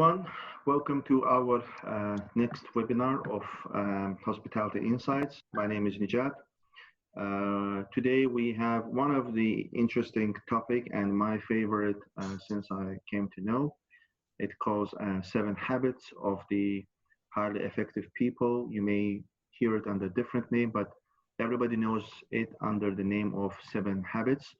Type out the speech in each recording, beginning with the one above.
everyone. Welcome to our next webinar of Hospitality Insights. My name is Nijat. Today we have one of the interesting topic and my favorite since I came to know. It calls 7 Habits of the Highly Effective People. You may hear it under a different name, but everybody knows it under the name of 7 Habits.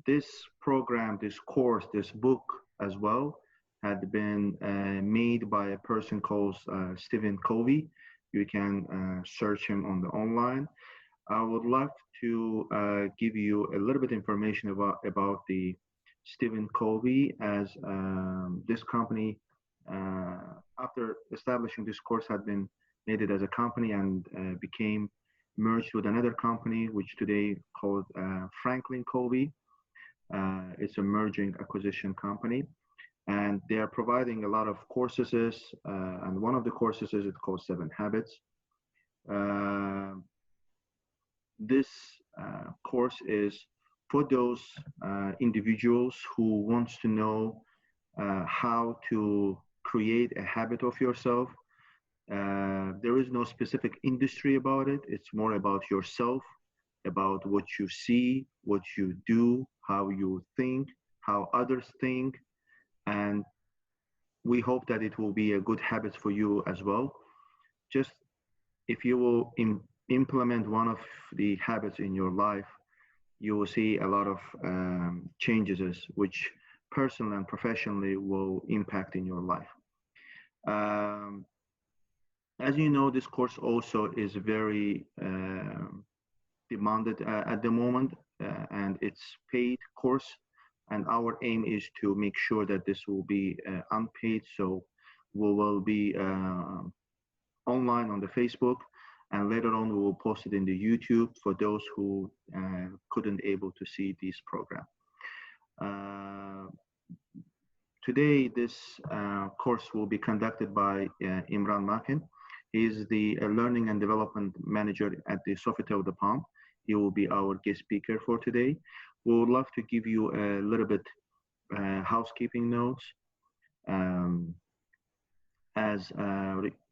This program, this course, this book as well, had been made by a person called Stephen Covey. You can search him on the online. I would like to give you a little bit information about the Stephen Covey, as this company, after establishing this course, had been made it as a company and became merged with another company, which today called Franklin Covey. It's a merging acquisition company. And they are providing a lot of courses, and one of the courses is called 7 Habits. This course is for those individuals who wants to know how to create a habit of yourself. There is no specific industry about it. It's more about yourself, about what you see, what you do, how you think, how others think. And we hope that it will be a good habit for you as well. Just if you will implement one of the habits in your life, you will see a lot of changes which personally and professionally will impact in your life. As you know, this course also is very demanded at the moment, and it's paid course. And our aim is to make sure that this will be unpaid. So we will be online on the Facebook, and later on we will post it in the YouTube for those who couldn't able to see this program. Today, this course will be conducted by Imran Maken. He is the Learning and Development Manager at the Sofitel de Palm. He will be our guest speaker for today. We would love to give you a little bit housekeeping notes, as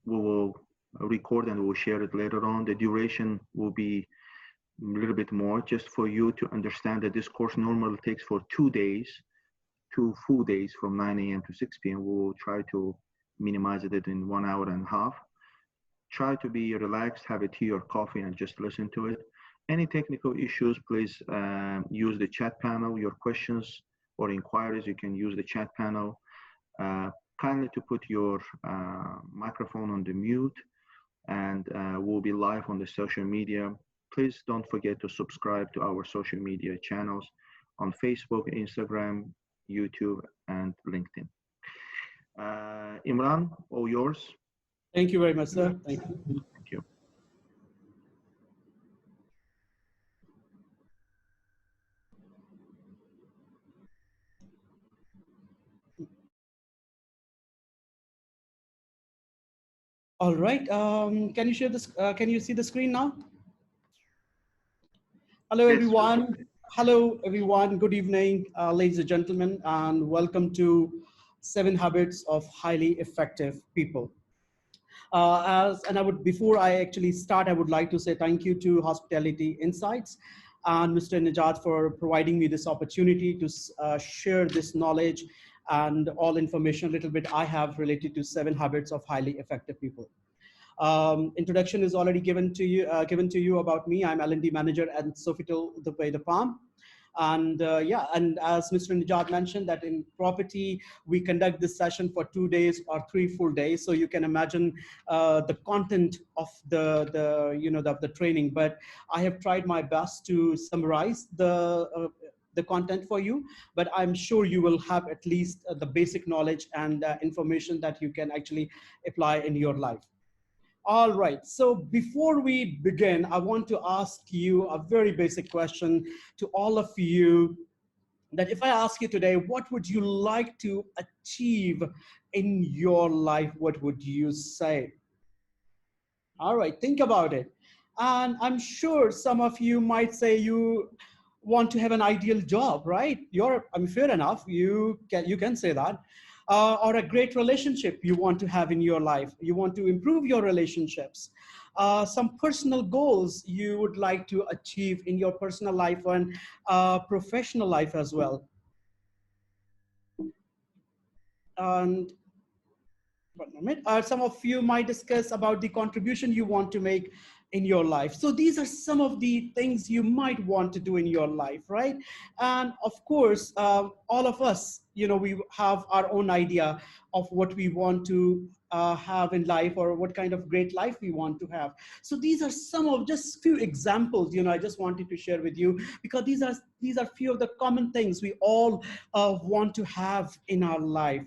we will record and we'll share it later on. The duration will be a little bit more, just for you to understand that this course normally takes for 2 days, 2 full days from 9 a.m. to 6 p.m. We will try to minimize it in 1 hour and a half. Try to be relaxed, have a tea or coffee and just listen to it. Any technical issues, please use the chat panel. Your questions or inquiries, you can use the chat panel. Kindly to put your microphone on the mute, and we'll be live on the social media. Please don't forget to subscribe to our social media channels on Facebook, Instagram, YouTube, and LinkedIn. Imran, all yours. Thank you very much, sir. Thank you. Thank you. All right. Can you share this? Can you see the screen now? Hello, everyone. Hello, everyone. Good evening, ladies and gentlemen, and welcome to 7 Habits of Highly Effective People. Before I actually start, I would like to say thank you to Hospitality Insights and Mr. Nijat for providing me this opportunity to share this knowledge and all information a little bit I have related to 7 Habits of Highly Effective People. Introduction is already given to you about me. I'm L&D manager at Sofitel de Palm. And and as Mr. Nijat mentioned, that in property, we conduct this session for 2 days or 3 full days. So you can imagine the content of the training. But I have tried my best to summarize the content for you, but I'm sure you will have at least the basic knowledge and information that you can actually apply in your life. All right, so before we begin, I want to ask you a very basic question to all of you, that if I ask you today, what would you like to achieve in your life, what would you say? All right, think about it. And I'm sure some of you might say you want to have an ideal job, right? Fair enough, you can say that. or a great relationship you want to have in your life. You want to improve your relationships. Some personal goals you would like to achieve in your personal life and professional life as well. And one moment. Some of you might discuss about the contribution you want to make in your life. So these are some of the things you might want to do in your life, right? And of course, all of us, we have our own idea of what we want to have in life, or what kind of great life we want to have. So these are some of just few examples, I just wanted to share with you, because these are few of the common things we all want to have in our life.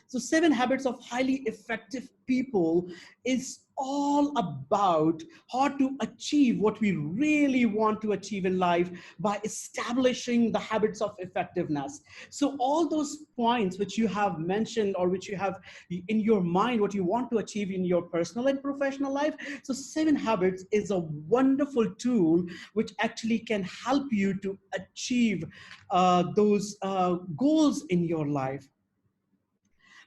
So 7 Habits of Highly Effective People is all about how to achieve what we really want to achieve in life by establishing the habits of effectiveness. So all those points which you have mentioned, or which you have in your mind, what you want to achieve in your personal and professional life. So 7 Habits is a wonderful tool which actually can help you to achieve those goals in your life.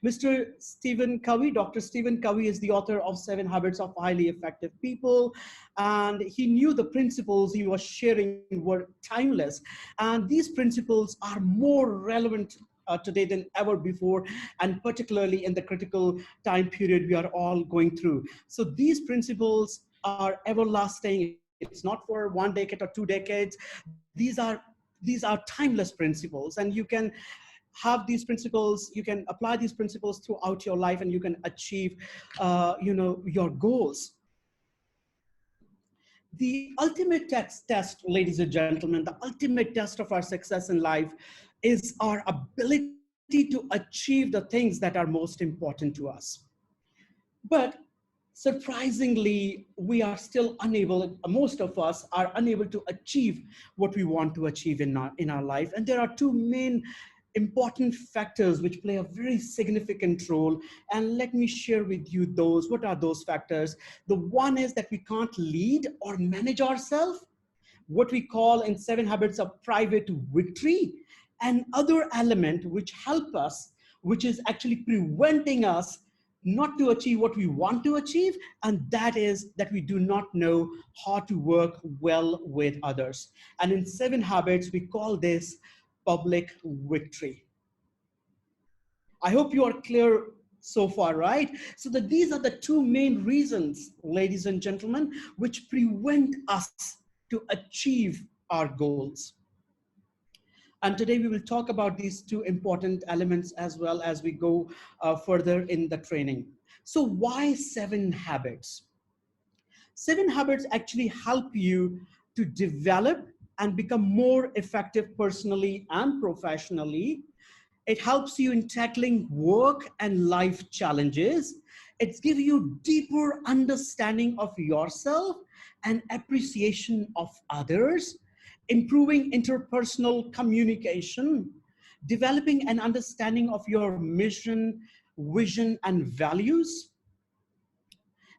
Dr. Stephen Covey is the author of 7 Habits of Highly Effective People, and he knew the principles he was sharing were timeless, and these principles are more relevant today than ever before, and particularly in the critical time period we are all going through. So these principles are everlasting. It's not for 1 decade or 2 decades. These are timeless principles, and you can have these principles, you can apply these principles throughout your life, and you can achieve your goals. The ultimate test, ladies and gentlemen, the ultimate test of our success in life is our ability to achieve the things that are most important to us. But surprisingly, we are still unable, most of us are unable to achieve what we want to achieve in our life. And there are 2 main important factors which play a very significant role. And let me share with you those. What are those factors? The one is that we can't lead or manage ourselves, what we call in 7 Habits of Private Victory. And other element which help us, which is actually preventing us not to achieve what we want to achieve, and that is that we do not know how to work well with others. And in 7 Habits, we call this public victory. I hope you are clear so far, right? So that these are the 2 main reasons, ladies and gentlemen, which prevent us to achieve our goals. And today we will talk about these 2 important elements as well as we go further in the training. So why 7 habits? 7 habits actually help you to develop and become more effective personally and professionally. It helps you in tackling work and life challenges. It gives you deeper understanding of yourself and appreciation of others, improving interpersonal communication, developing an understanding of your mission, vision, and values,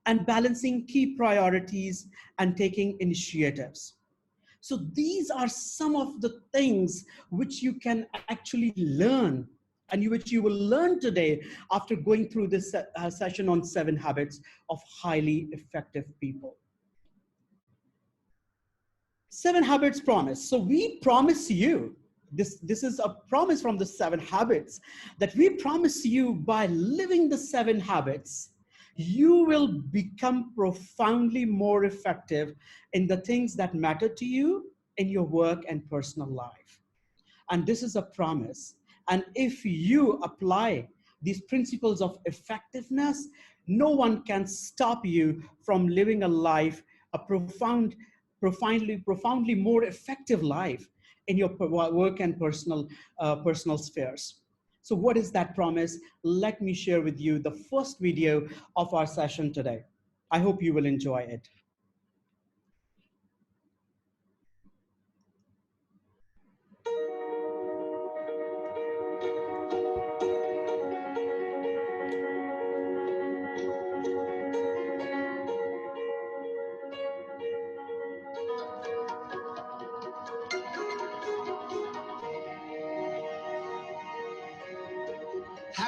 and balancing key priorities and taking initiatives. So these are some of the things which you can actually learn, and which you will learn today after going through this session on 7 habits of highly effective people. 7 habits promise. So we promise you, this is a promise from the 7 habits, that we promise you by living the 7 habits, you will become profoundly more effective in the things that matter to you in your work and personal life. And this is a promise. And if you apply these principles of effectiveness, no one can stop you from living a life, a profoundly more effective life in your work and personal spheres. So what is that promise? Let me share with you the first video of our session today. I hope you will enjoy it.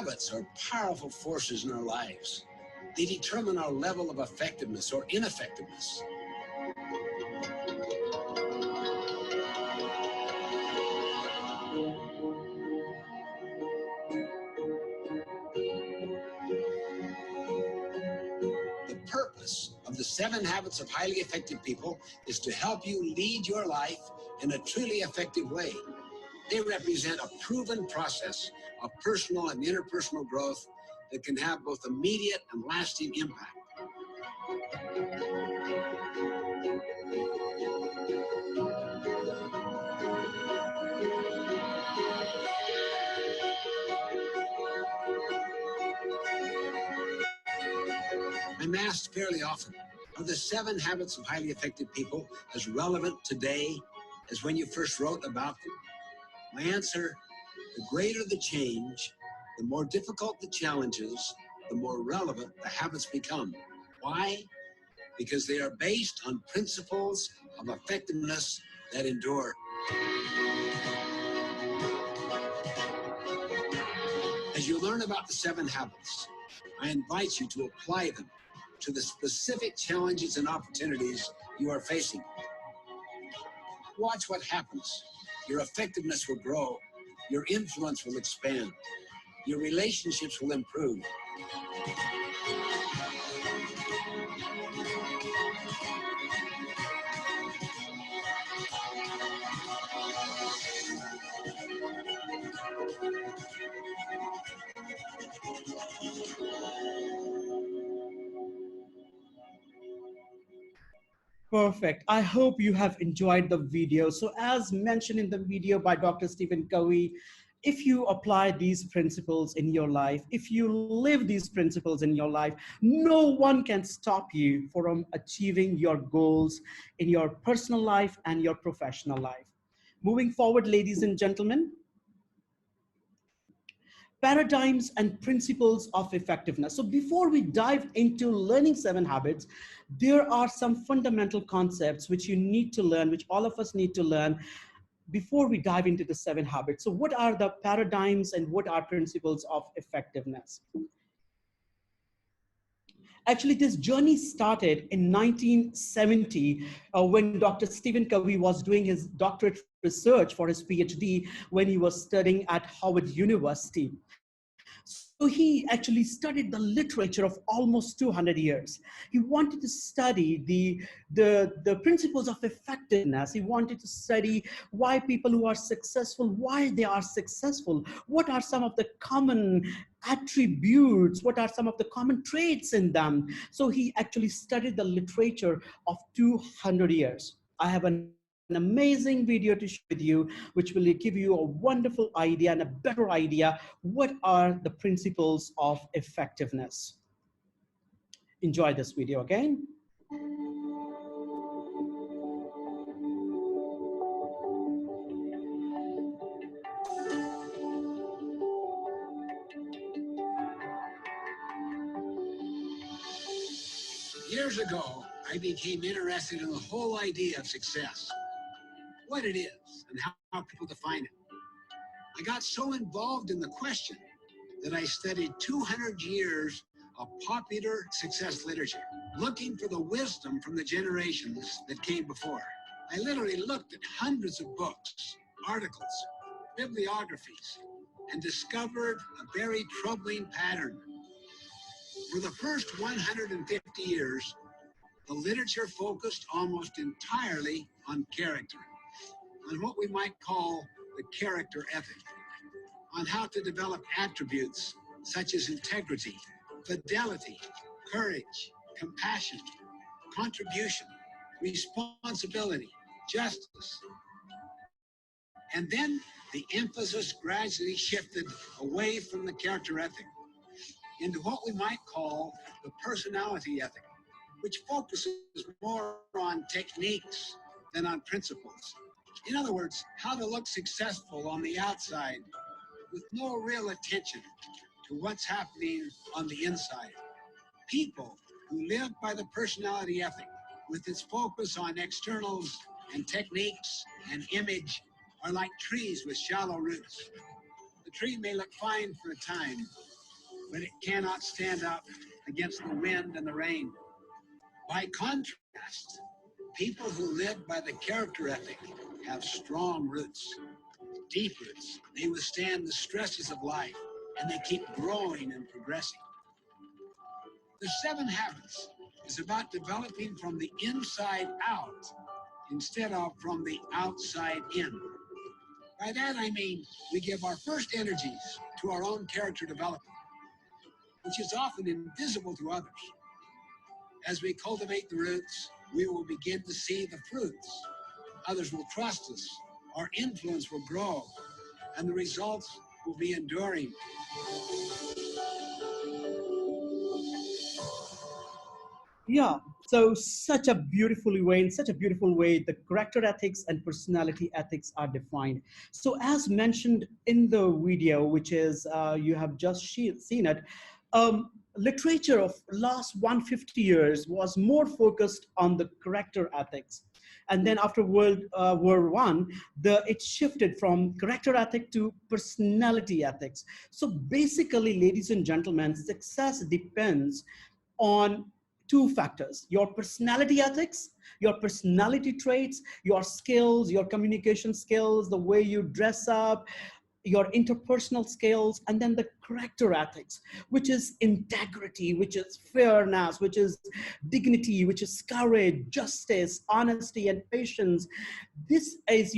Habits are powerful forces in our lives. They determine our level of effectiveness or ineffectiveness. The purpose of the 7 Habits of Highly Effective People is to help you lead your life in a truly effective way. They represent a proven process of personal and interpersonal growth that can have both immediate and lasting impact. I'm asked fairly often, are the 7 Habits of Highly Effective People as relevant today as when you first wrote about them? My answer, the greater the change, the more difficult the challenges, the more relevant the habits become. Why? Because they are based on principles of effectiveness that endure. As you learn about the 7 habits, I invite you to apply them to the specific challenges and opportunities you are facing. Watch what happens. Your effectiveness will grow. Your influence will expand. Your relationships will improve. Perfect. I hope you have enjoyed the video. So as mentioned in the video by Dr. Stephen Covey, if you apply these principles in your life, if you live these principles in your life, no one can stop you from achieving your goals in your personal life and your professional life. Moving forward, ladies and gentlemen, paradigms and principles of effectiveness. So before we dive into learning 7 habits, there are some fundamental concepts which you need to learn, which all of us need to learn before we dive into the 7 habits. So what are the paradigms and what are principles of effectiveness? Actually, this journey started in 1970 when Dr. Stephen Covey was doing his doctorate research for his PhD when he was studying at Howard University. So he actually studied the literature of almost 200 years. He wanted to study the principles of effectiveness. He wanted to study why people who are successful, why they are successful, what are some of the common attributes, what are some of the common traits in them. So he actually studied the literature of 200 years. I have an amazing video to share with you, which will give you a wonderful idea and a better idea what are the principles of effectiveness. Enjoy this video again. Years ago, I became interested in the whole idea of success, what it is and how people define it. I got so involved in the question that I studied 200 years of popular success literature, looking for the wisdom from the generations that came before. I literally looked at hundreds of books, articles, bibliographies, and discovered a very troubling pattern. For the first 150 years, the literature focused almost entirely on character, on what we might call the character ethic, on how to develop attributes such as integrity, fidelity, courage, compassion, contribution, responsibility, justice. And then the emphasis gradually shifted away from the character ethic into what we might call the personality ethic, which focuses more on techniques than on principles. In other words, how to look successful on the outside with no real attention to what's happening on the inside. People who live by the personality ethic with its focus on externals and techniques and image are like trees with shallow roots. The tree may look fine for a time, but it cannot stand up against the wind and the rain. By contrast, people who live by the character ethic have strong roots, deep roots. They withstand the stresses of life, and they keep growing and progressing. The 7 Habits is about developing from the inside out instead of from the outside in. By that I mean we give our first energies to our own character development, which is often invisible to others. As we cultivate the roots, we will begin to see the fruits. Others will trust us, our influence will grow, and the results will be enduring. Yeah, so such a beautiful way, in such a beautiful way, the character ethics and personality ethics are defined. So as mentioned in the video, which is, you have just seen it, literature of last 150 years was more focused on the character ethics. And then after World War I, it shifted from character ethic to personality ethics. So basically, ladies and gentlemen, success depends on 2 factors: your personality ethics, your personality traits, your skills, your communication skills, the way you dress up, your interpersonal skills, and then the character ethics, which is integrity, which is fairness, which is dignity, which is courage, justice, honesty, and patience. This is,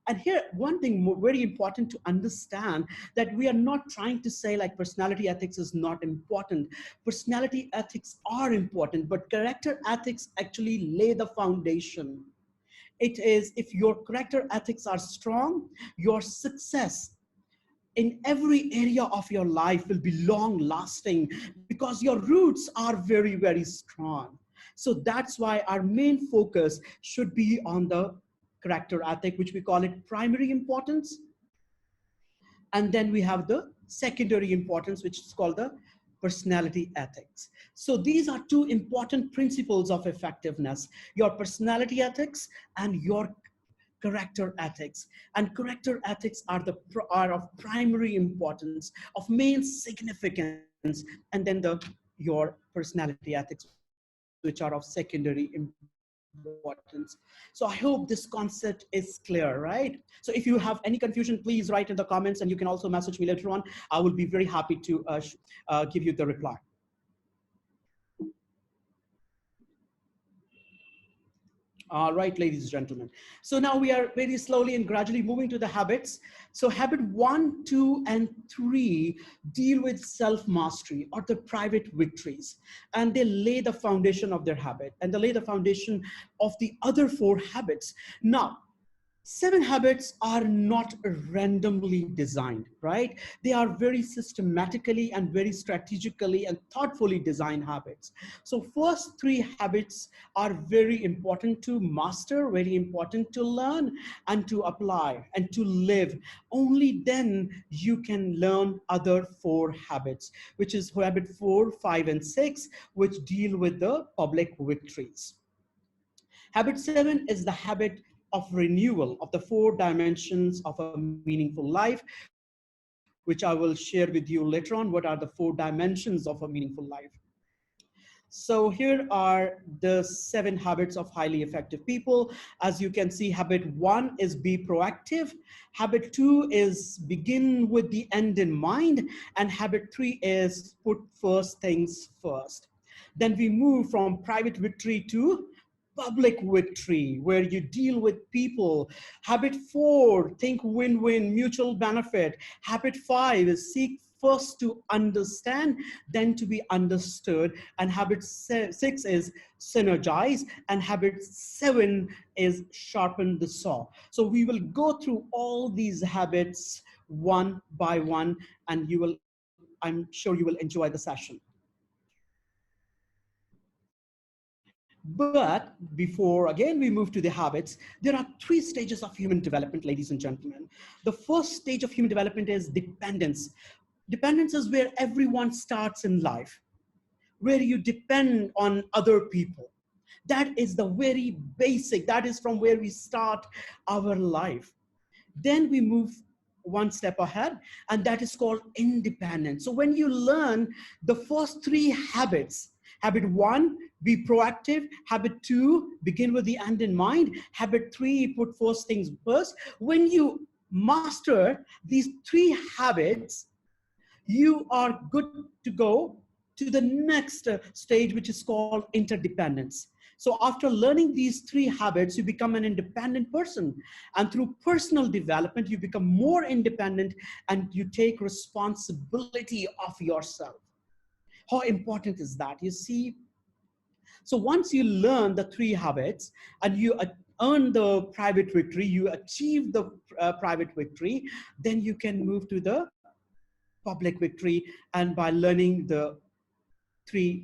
and here one thing very important to understand, that we are not trying to say like personality ethics is not important. Personality ethics are important, but character ethics actually lay the foundation. It is, if your character ethics are strong, your success in every area of your life will be long lasting, because your roots are very, very strong. So that's why our main focus should be on the character ethic, which we call it primary importance. And then we have the secondary importance, which is called the personality ethics. So these are 2 important principles of effectiveness: your personality ethics and your character ethics. And character ethics are of primary importance, of main significance, and then your personality ethics, which are of secondary importance. So I hope this concept is clear, right? So if you have any confusion, please write in the comments, and you can also message me later on. I will be very happy to give you the reply. All right, ladies and gentlemen. So now we are very slowly and gradually moving to the habits. So habit 1, 2, and 3 deal with self-mastery, or the private victories. And they lay the foundation of their habit, and they lay the foundation of the other 4 habits. Now, 7 habits are not randomly designed, right? They are very systematically and very strategically and thoughtfully designed habits. So first 3 habits are very important to master, very important to learn and to apply and to live. Only then you can learn other 4 habits, which is habit 4, 5, and 6, which deal with the public victories. Habit 7 is the habit of renewal of the 4 dimensions of a meaningful life, which I will share with you later on. What are the 4 dimensions of a meaningful life? So here are the 7 habits of highly effective people. As you can see, habit 1 is be proactive. Habit 2 is begin with the end in mind. And habit 3 is put first things first. Then we move from private victory to public victory, where you deal with people. Habit 4, think win-win, mutual benefit. Habit 5 is seek first to understand, then to be understood. And habit 6 is synergize. And habit 7 is sharpen the saw. So we will go through all these habits one by one, and I'm sure you will enjoy the session. But before, again, we move to the habits, there are 3 stages of human development, ladies and gentlemen. The first stage of human development is dependence. Dependence is where everyone starts in life, where you depend on other people. That is the very basic, that is from where we start our life. Then we move one step ahead, and that is called independence. So when you learn the first three habits, habit 1, be proactive. Habit 2, begin with the end in mind. Habit 3, put first things first. When you master these 3 habits, you are good to go to the next stage, which is called interdependence. So after learning these 3 habits, you become an independent person. And through personal development, you become more independent and you take responsibility of yourself. How important is that? You see, so once you learn the 3 habits and you earn the private victory, you achieve the private victory, then you can move to the public victory. And by learning the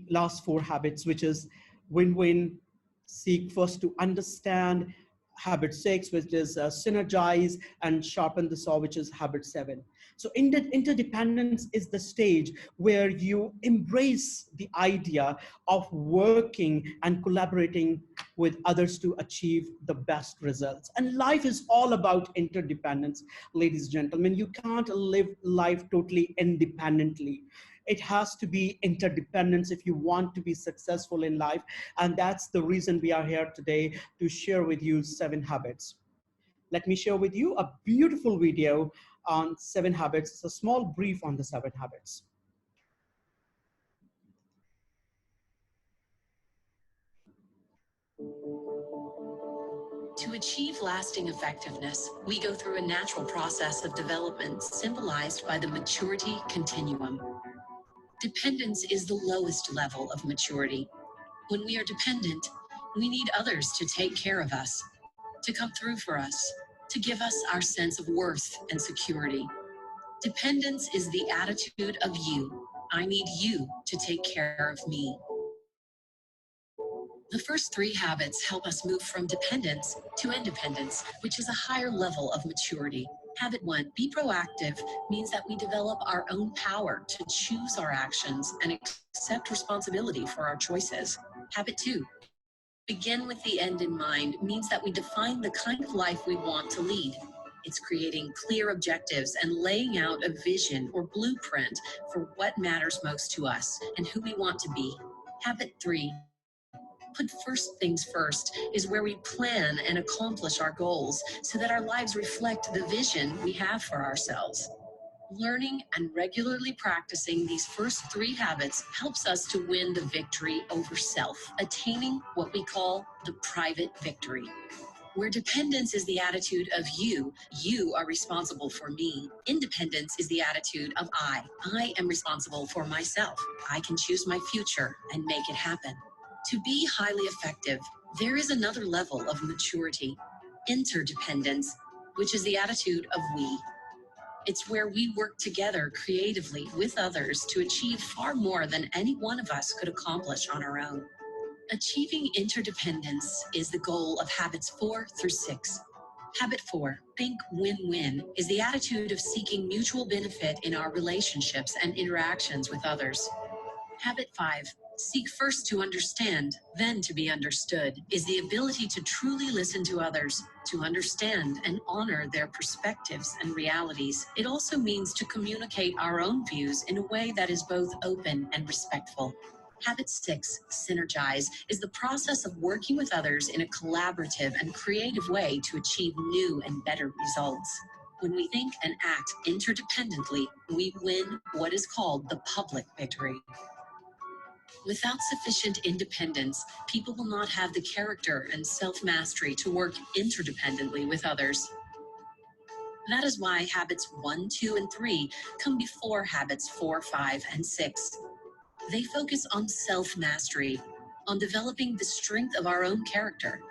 last 4 habits, which is win-win, seek first to understand, habit 6, which is synergize, and sharpen the saw, which is habit 7. So interdependence is the stage where you embrace the idea of working and collaborating with others to achieve the best results. And life is all about interdependence, ladies and gentlemen. You can't live life totally independently. It has to be interdependence if you want to be successful in life. And that's the reason we are here today, to share with you 7 habits. Let me share with you a beautiful video on 7 habits. It's a small brief on the 7 habits. To achieve lasting effectiveness, we go through a natural process of development symbolized by the maturity continuum. Dependence is the lowest level of maturity. When we are dependent, we need others to take care of us, to come through for us, to give us our sense of worth and security. Dependence is the attitude of you. I need you to take care of me. The first 3 habits help us move from dependence to independence, which is a higher level of maturity. Habit 1, be proactive, means that we develop our own power to choose our actions and accept responsibility for our choices. Habit 2, begin with the end in mind, means that we define the kind of life we want to lead. It's creating clear objectives and laying out a vision or blueprint for what matters most to us and who we want to be. Habit 3, put first things first, is where we plan and accomplish our goals so that our lives reflect the vision we have for ourselves. Learning and regularly practicing these first 3 habits helps us to win the victory over self, attaining what we call the private victory. Where dependence is the attitude of you are responsible for me. Independence is the attitude of I am responsible for myself. I can choose my future and make it happen. To be highly effective, there is another level of maturity, interdependence, which is the attitude of we. It's where we work together creatively with others to achieve far more than any one of us could accomplish on our own. Achieving interdependence is the goal of habits 4 through 6. Habit 4, think win-win, is the attitude of seeking mutual benefit in our relationships and interactions with others. Habit 5, seek first to understand, then to be understood, is the ability to truly listen to others, to understand and honor their perspectives and realities. It also means to communicate our own views in a way that is both open and respectful. Habit 6, synergize, is the process of working with others in a collaborative and creative way to achieve new and better results. When we think and act interdependently, we win what is called the public victory. Without sufficient independence, people will not have the character and self-mastery to work interdependently with others. That is why habits 1, 2, and 3 come before habits 4, 5, and 6. They focus on self-mastery, on developing the strength of our own character.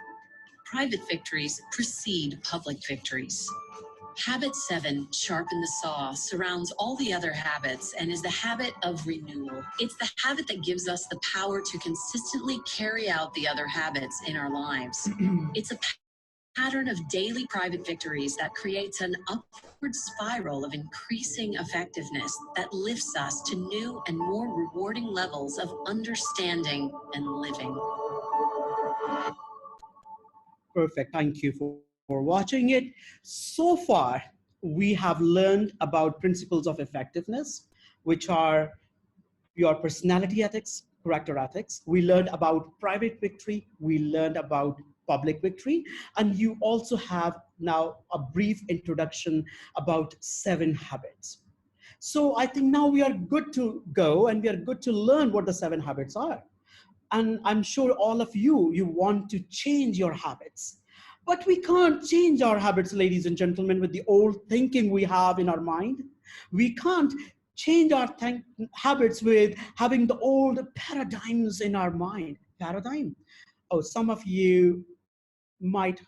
Private victories precede public victories. Habit 7, sharpen the saw, surrounds all the other habits and is the habit of renewal. It's the habit that gives us the power to consistently carry out the other habits in our lives. It's a pattern of daily private victories that creates an upward spiral of increasing effectiveness that lifts us to new and more rewarding levels of understanding and living. Perfect. Thank you for watching it. So far, we have learned about principles of effectiveness, which are your personality ethics, character ethics. We learned about private victory. We learned about public victory. And you also have now a brief introduction about 7 habits. So I think now we are good to go and we are good to learn what the 7 habits are. And I'm sure all of you want to change your habits. But we can't change our habits, ladies and gentlemen, with the old thinking we have in our mind. We can't change our habits with having the old paradigms in our mind. Paradigm? Oh, some of you might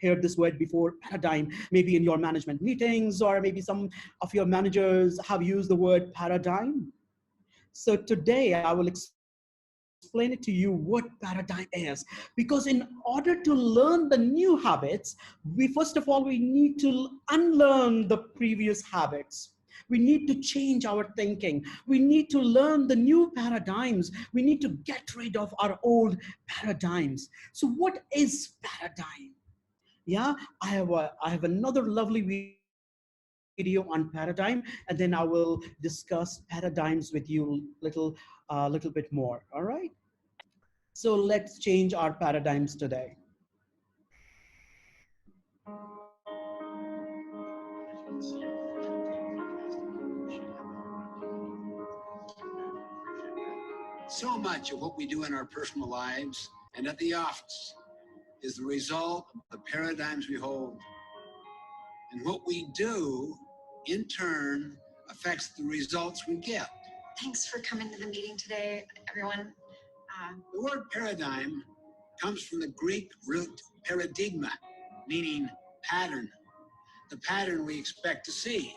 heard this word before, paradigm, maybe in your management meetings, or maybe some of your managers have used the word paradigm. So today I will explain it to you what paradigm is, because in order to learn the new habits, first of all we need to unlearn the previous habits. We need to change our thinking. We need to learn the new paradigms. We need to get rid of our old paradigms. So what is paradigm? Yeah, I have another lovely video on paradigm, and then I will discuss paradigms with you little bit more. All right. So let's change our paradigms today. So much of what we do in our personal lives and at the office is the result of the paradigms we hold. And what we do, in turn, affects the results we get. Thanks for coming to the meeting today, everyone. The word paradigm comes from the Greek root paradigma, meaning pattern, the pattern we expect to see,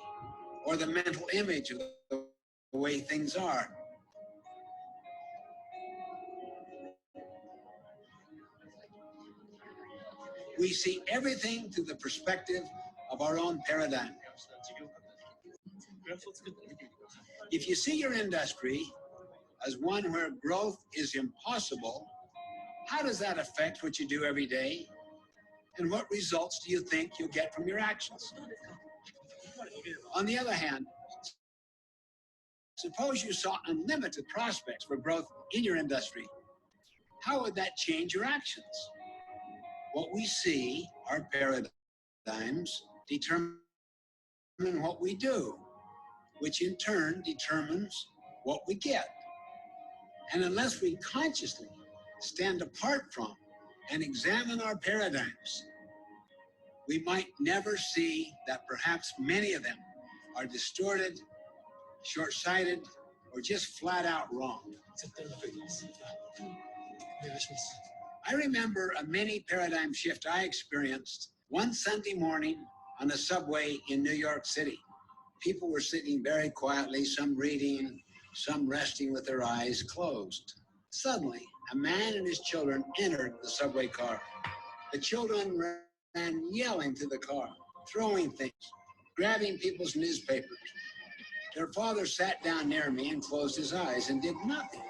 or the mental image of the way things are. We see everything through the perspective of our own paradigm. If you see your industry as one where growth is impossible, how does that affect what you do every day? And what results do you think you'll get from your actions? On the other hand, suppose you saw unlimited prospects for growth in your industry. How would that change your actions? What we see, our paradigms, determine what we do, which in turn determines what we get. And unless we consciously stand apart from and examine our paradigms, we might never see that perhaps many of them are distorted, short-sighted, or just flat out wrong. I remember a mini paradigm shift I experienced one Sunday morning on the subway in New York City. People were sitting very quietly, some reading, some resting with their eyes closed. Suddenly, a man and his children entered the subway car. The children ran yelling through the car, throwing things, grabbing people's newspapers. Their father sat down near me and closed his eyes and did nothing.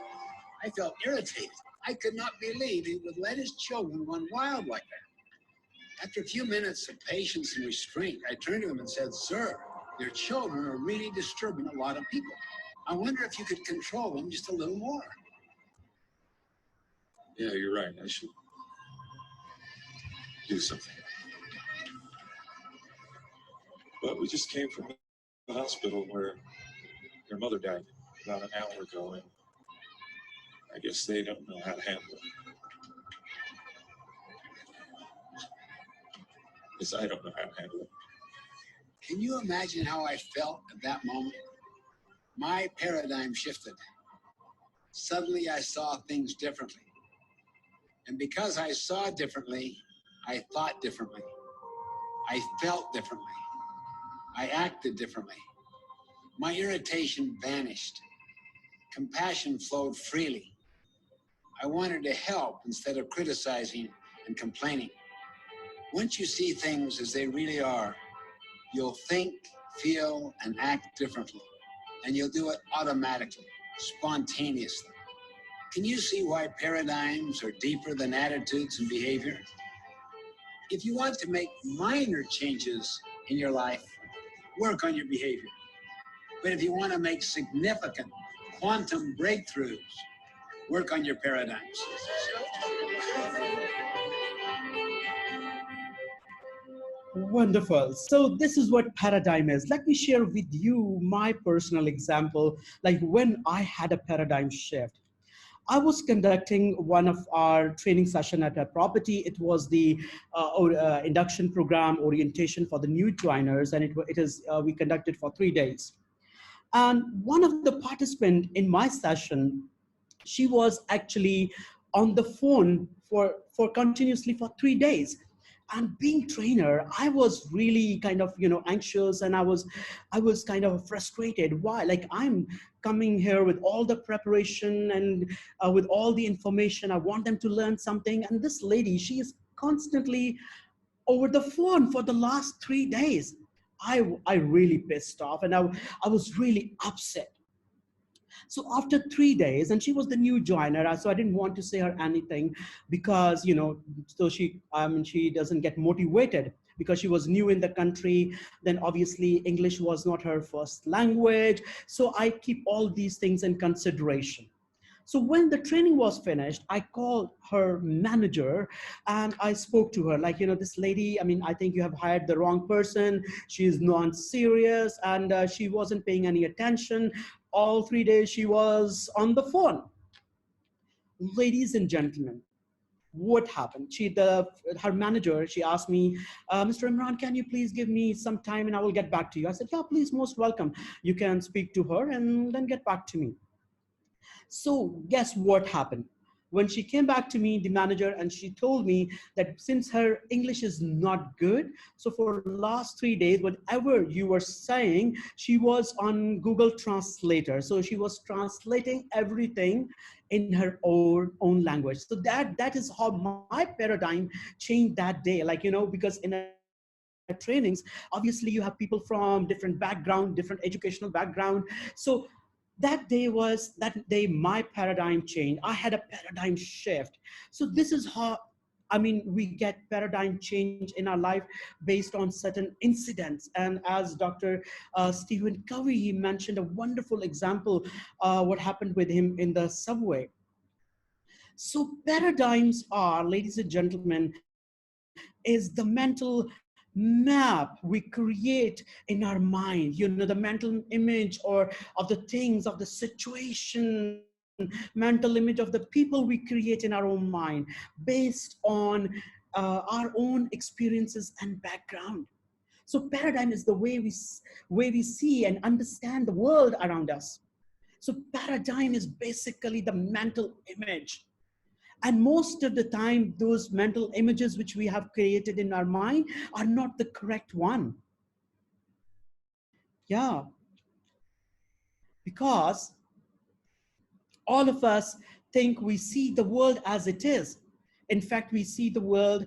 I felt irritated. I could not believe he would let his children run wild like that. After a few minutes of patience and restraint, I turned to him and said, "Sir, your children are really disturbing a lot of people. I wonder if you could control them just a little more." Yeah, you're right. I should do something. But we just came from the hospital where their mother died about an hour ago, and I guess they don't know how to handle it. Because I don't know how to handle it. Can you imagine how I felt at that moment? My paradigm shifted. Suddenly I saw things differently. And because I saw differently, I thought differently. I felt differently. I acted differently. My irritation vanished. Compassion flowed freely. I wanted to help instead of criticizing and complaining. Once you see things as they really are, you'll think, feel, and act differently. And you'll do it automatically, spontaneously. Can you see why paradigms are deeper than attitudes and behavior? If you want to make minor changes in your life, work on your behavior. But if you want to make significant quantum breakthroughs, work on your paradigms. Wonderful. So this is what paradigm is. Let me share with you my personal example, like when I had a paradigm shift. I was conducting one of our training session at a property. It was the induction program orientation for the new joiners, and we conducted for 3 days. And one of the participants in my session, she was actually on the phone for continuously for 3 days. And being trainer, I was really kind of anxious, and I was kind of frustrated. Why? Like, I'm coming here with all the preparation and with all the information. I want them to learn something, and this lady, she is constantly over the phone for the last 3 days. I really pissed off, and I was really upset. So after 3 days, and she was the new joiner, so I didn't want to say her anything because, so she doesn't get motivated because she was new in the country. Then obviously English was not her first language. So I keep all these things in consideration. So when the training was finished, I called her manager and I spoke to her like, this lady, I think you have hired the wrong person. She is non-serious, and she wasn't paying any attention. All 3 days she was on the phone. Ladies and gentlemen, what happened? Her manager, she asked me, Mr. Imran, can you please give me some time and I will get back to you? I said, yeah, please, most welcome. You can speak to her and then get back to me. So guess what happened? When she came back to me, the manager, and she told me that since her English is not good, so for the last 3 days, whatever you were saying, she was on Google Translator. So she was translating everything in her own language. So that is how my paradigm changed that day. Like, because in a trainings, obviously you have people from different background, different educational background. So that day my paradigm changed. I had a paradigm shift. So this is how we get paradigm change in our life based on certain incidents. And as Dr. Stephen Covey, he mentioned a wonderful example, what happened with him in the subway. So paradigms are, ladies and gentlemen, is the mental map we create in our mind, the mental image or of the things, of the situation, mental image of the people we create in our own mind based on our own experiences and background. So paradigm is the way we see and understand the world around us. So paradigm is basically the mental image. And most of the time, those mental images which we have created in our mind are not the correct one. Yeah. Because all of us think we see the world as it is. In fact, we see the world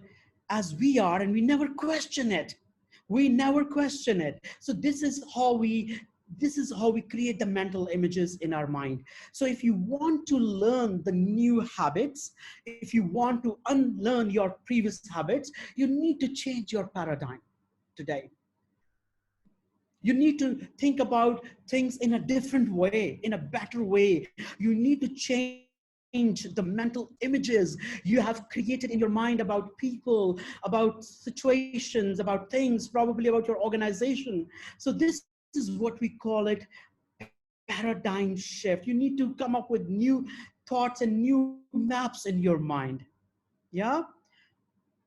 as we are, and we never question it. We never question it. So this is how we create the mental images in our mind. So if you want to learn the new habits, if you want to unlearn your previous habits, you need to change your paradigm today. You need to think about things in a different way, in a better way. You need to change the mental images you have created in your mind about people, about situations, about things, probably about your organization. So this is what we call it, paradigm shift. You need to come up with new thoughts and new maps in your mind. Yeah.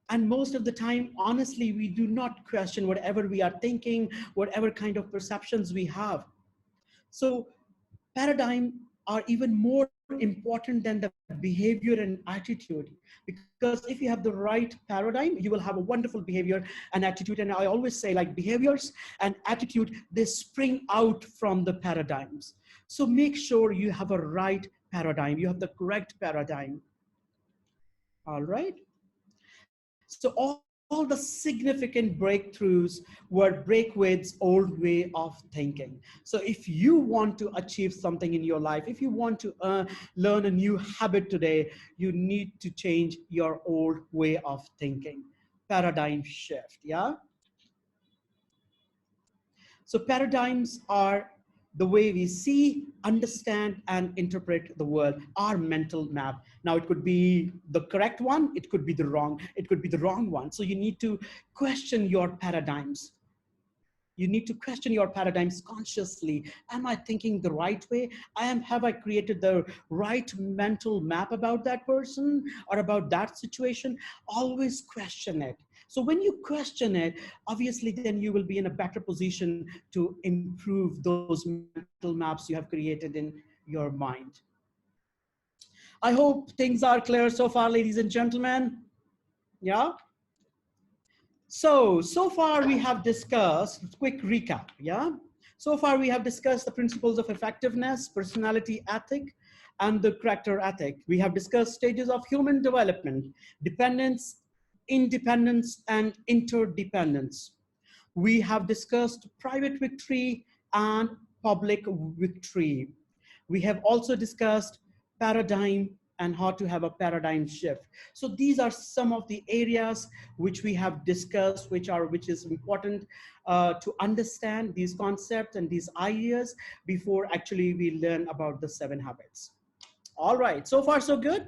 And most of the time, honestly, we do not question whatever we are thinking, whatever kind of perceptions we have. So paradigm are even more important than the behavior and attitude, because if you have the right paradigm, you will have a wonderful behavior and attitude. And I always say, like, behaviors and attitude, they spring out from the paradigms. So make sure you have a right paradigm, you have the correct paradigm. All right. So all the significant breakthroughs were break with old way of thinking. So if you want to achieve something in your life, if you want to learn a new habit today, you need to change your old way of thinking. Paradigm shift, yeah? So paradigms are the way we see, understand, and interpret the world, our mental map. Now, it could be the correct one, it could be the wrong, it could be the wrong one. So you need to question your paradigms. You need to question your paradigms consciously. Am I thinking the right way? Have I created the right mental map about that person or about that situation? Always question it. So when you question it, obviously then you will be in a better position to improve those mental maps you have created in your mind. I hope things are clear so far, ladies and gentlemen. Yeah. So far we have discussed, quick recap, yeah? So far we have discussed the principles of effectiveness, personality ethic, and the character ethic. We have discussed stages of human development, dependence, independence, and interdependence. We have discussed private victory and public victory. We have also discussed paradigm and how to have a paradigm shift. So these are some of the areas which we have discussed, which is important to understand these concepts and these ideas before actually we learn about the 7 habits. All right, so far so good?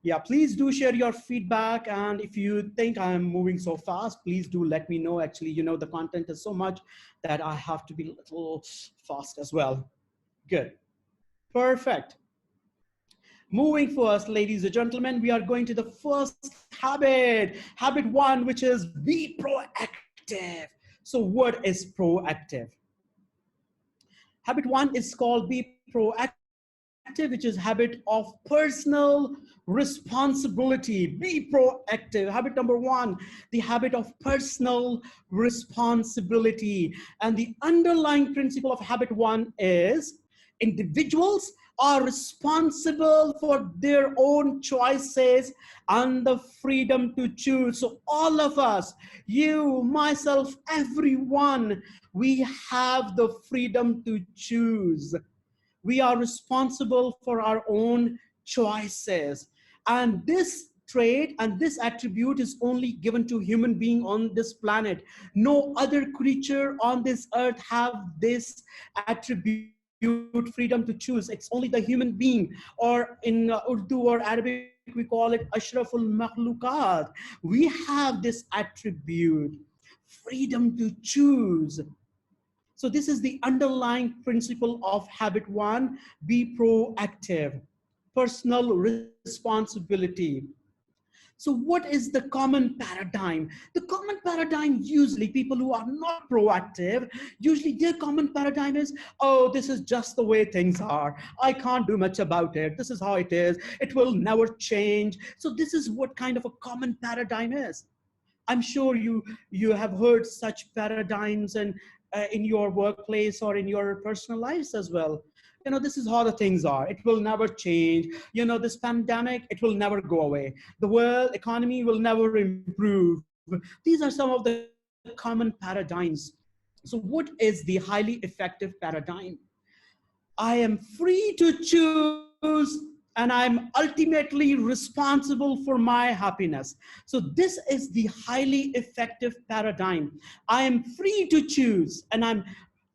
Yeah, please do share your feedback. And if you think I'm moving so fast, please do let me know. Actually, you know, the content is so much that I have to be a little fast as well. Good, perfect. Moving first, ladies and gentlemen, we are going to the first habit, habit 1, which is be proactive. So what is proactive? Habit 1 is called be proactive, which is habit of personal responsibility. Be proactive. Habit number 1, the habit of personal responsibility. And the underlying principle of habit 1 is individuals are responsible for their own choices and the freedom to choose. So all of us, you, myself, everyone, we have the freedom to choose. We are responsible for our own choices. And this trait and this attribute is only given to human being on this planet. No other creature on this earth have this attribute, freedom to choose. It's only the human being, or in Urdu or Arabic, we call it Ashraful Makhlukat. We have this attribute, freedom to choose. So this is the underlying principle of habit 1, be proactive, personal responsibility. So what is the common paradigm? The common paradigm, usually people who are not proactive, usually their common paradigm is, oh, this is just the way things are. I can't do much about it. This is how it is. It will never change. So this is what kind of a common paradigm is. I'm sure you have heard such paradigms and in your workplace or in your personal lives as well. You know, this is how the things are. It will never change. You know, this pandemic, it will never go away. The world economy will never improve. These are some of the common paradigms. So what is the highly effective paradigm? I am free to choose and I'm ultimately responsible for my happiness. So this is the highly effective paradigm. I am free to choose and I'm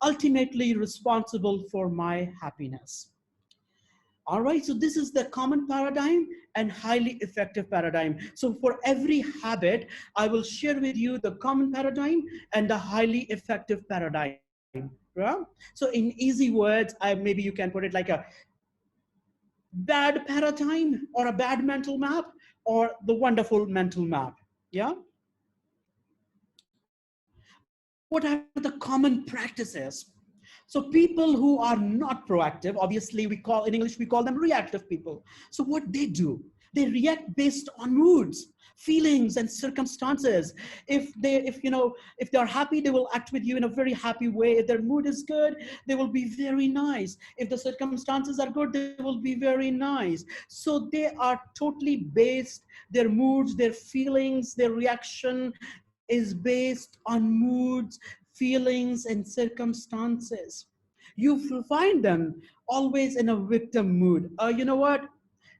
ultimately responsible for my happiness. All right, so this is the common paradigm and highly effective paradigm. So for every habit, I will share with you the common paradigm and the highly effective paradigm. Yeah? So in easy words, maybe you can put it like a bad paradigm or a bad mental map or the wonderful mental map. Yeah. What are the common practices? So people who are not proactive, obviously in English, we call them reactive people. So what they do, they react based on moods, feelings and circumstances. If they're happy, they will act with you in a very happy way. If their mood is good, they will be very nice. If the circumstances are good, they will be very nice. So they are totally based, their moods, their feelings, their reaction is based on moods, feelings, and circumstances. You find them always in a victim mood. You know what?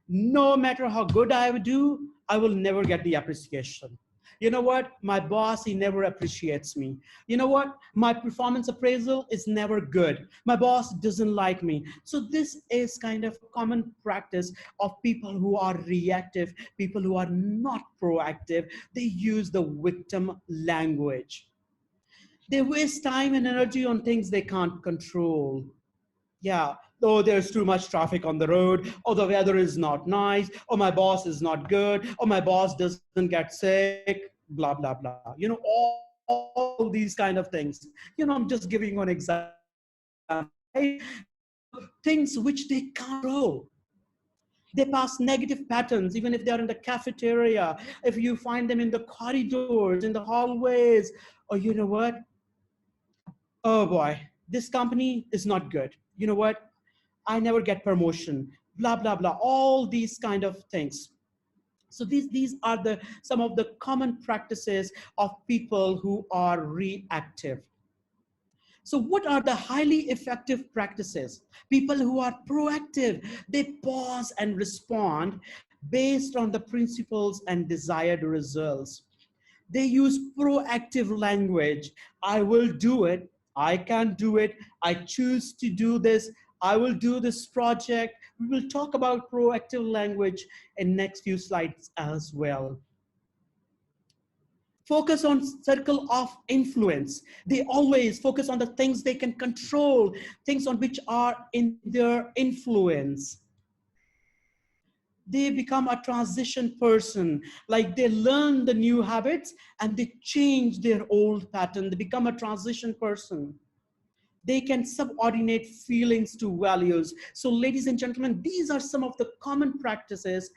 No matter how good I do, I will never get the appreciation. You know what? My boss, he never appreciates me. You know what? My performance appraisal is never good. My boss doesn't like me. So this is kind of common practice of people who are reactive, people who are not proactive. They use the victim language. They waste time and energy on things they can't control. Yeah, oh, there's too much traffic on the road. Oh, the weather is not nice. Oh, my boss is not good. Oh, my boss doesn't get sick. Blah, blah, blah. You know, all these kind of things. You know, I'm just giving you an example. Right? Things which they can't control. They pass negative patterns, even if they're in the cafeteria, if you find them in the corridors, in the hallways, or you know what? Oh boy, this company is not good. You know what? I never get promotion, blah, blah, blah, all these kind of things. So these are some of the common practices of people who are reactive. So what are the highly effective practices? People who are proactive, they pause and respond based on the principles and desired results. They use proactive language. I will do it. I can do it. I choose to do this. I will do this project. We will talk about proactive language in next few slides as well. Focus on circle of influence. They always focus on the things they can control, things on which are in their influence. They become a transition person, like they learn the new habits and they change their old pattern. They become a transition person. They can subordinate feelings to values. So ladies and gentlemen, these are some of the common practices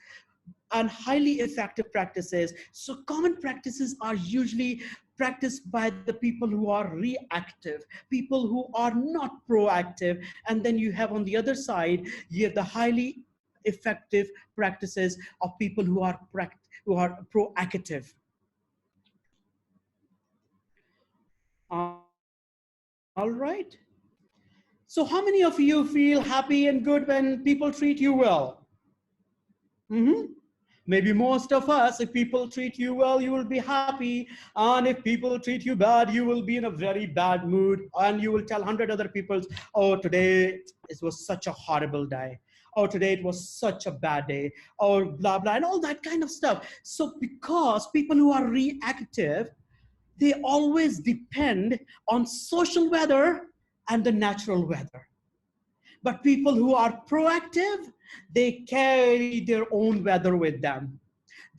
and highly effective practices. So common practices are usually practiced by the people who are reactive, people who are not proactive. And then you have on the other side, you have the highly effective practices of people who are proactive. All right. So how many of you feel happy and good when people treat you well? Maybe most of us, if people treat you well, you will be happy. And if people treat you bad, you will be in a very bad mood. And you will tell 100 other people, oh, today it was such a horrible day. Oh, today it was such a bad day. Or blah, blah, and all that kind of stuff. So because people who are reactive, they always depend on social weather and the natural weather. But people who are proactive, they carry their own weather with them.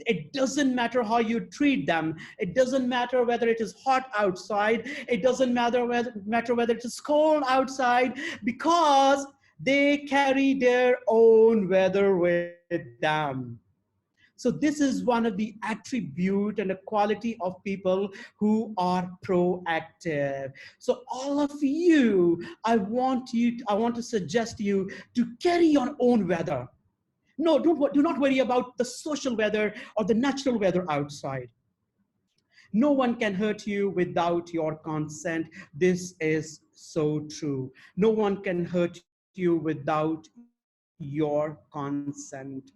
It doesn't matter how you treat them. It doesn't matter whether it is hot outside. It doesn't matter whether it is cold outside, because they carry their own weather with them. So this is one of the attribute and the quality of people who are proactive. So all of you, I want to suggest you to carry your own weather. No, do not worry about the social weather or the natural weather outside. No one can hurt you without your consent. This is so true. No one can hurt you without your consent.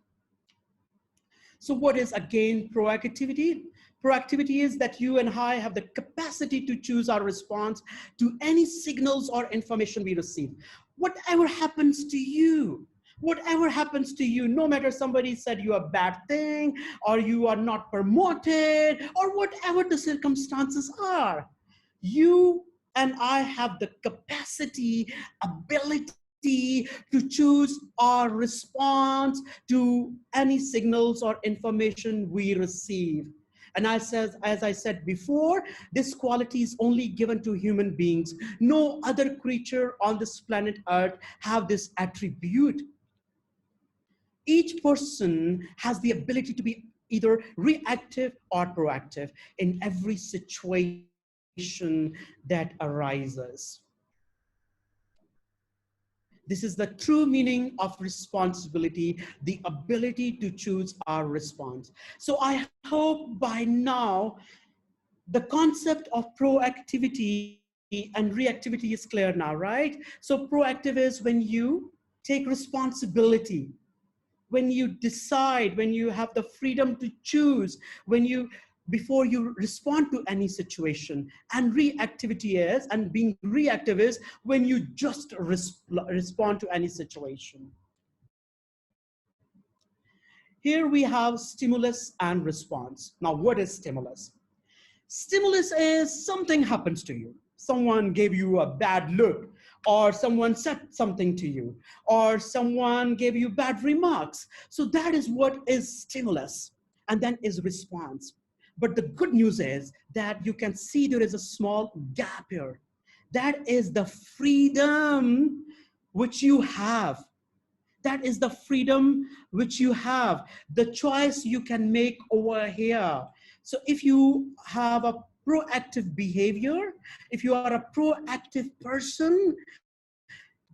So what is again proactivity? Proactivity is that you and I have the capacity to choose our response to any signals or information we receive. Whatever happens to you, no matter somebody said you a bad thing, or you are not promoted, or whatever the circumstances are, you and I have the capacity, ability to choose our response to any signals or information we receive. And as I said before, this quality is only given to human beings. No other creature on this planet Earth have this attribute. Each person has the ability to be either reactive or proactive in every situation that arises. This is the true meaning of responsibility, the ability to choose our response. So I hope by now the concept of proactivity and reactivity is clear now, right? So proactive is when you take responsibility, when you decide, when you have the freedom to choose, when you before you respond to any situation. And reactivity is, and being reactive is when you just respond to any situation. Here we have stimulus and response. Now, what is stimulus? Stimulus is something happens to you. Someone gave you a bad look, or someone said something to you, or someone gave you bad remarks. So that is what is stimulus, and then is response. But the good news is that you can see there is a small gap here. That is the freedom which you have. That is the freedom which you have, the choice you can make over here. So if you have a proactive behavior, if you are a proactive person,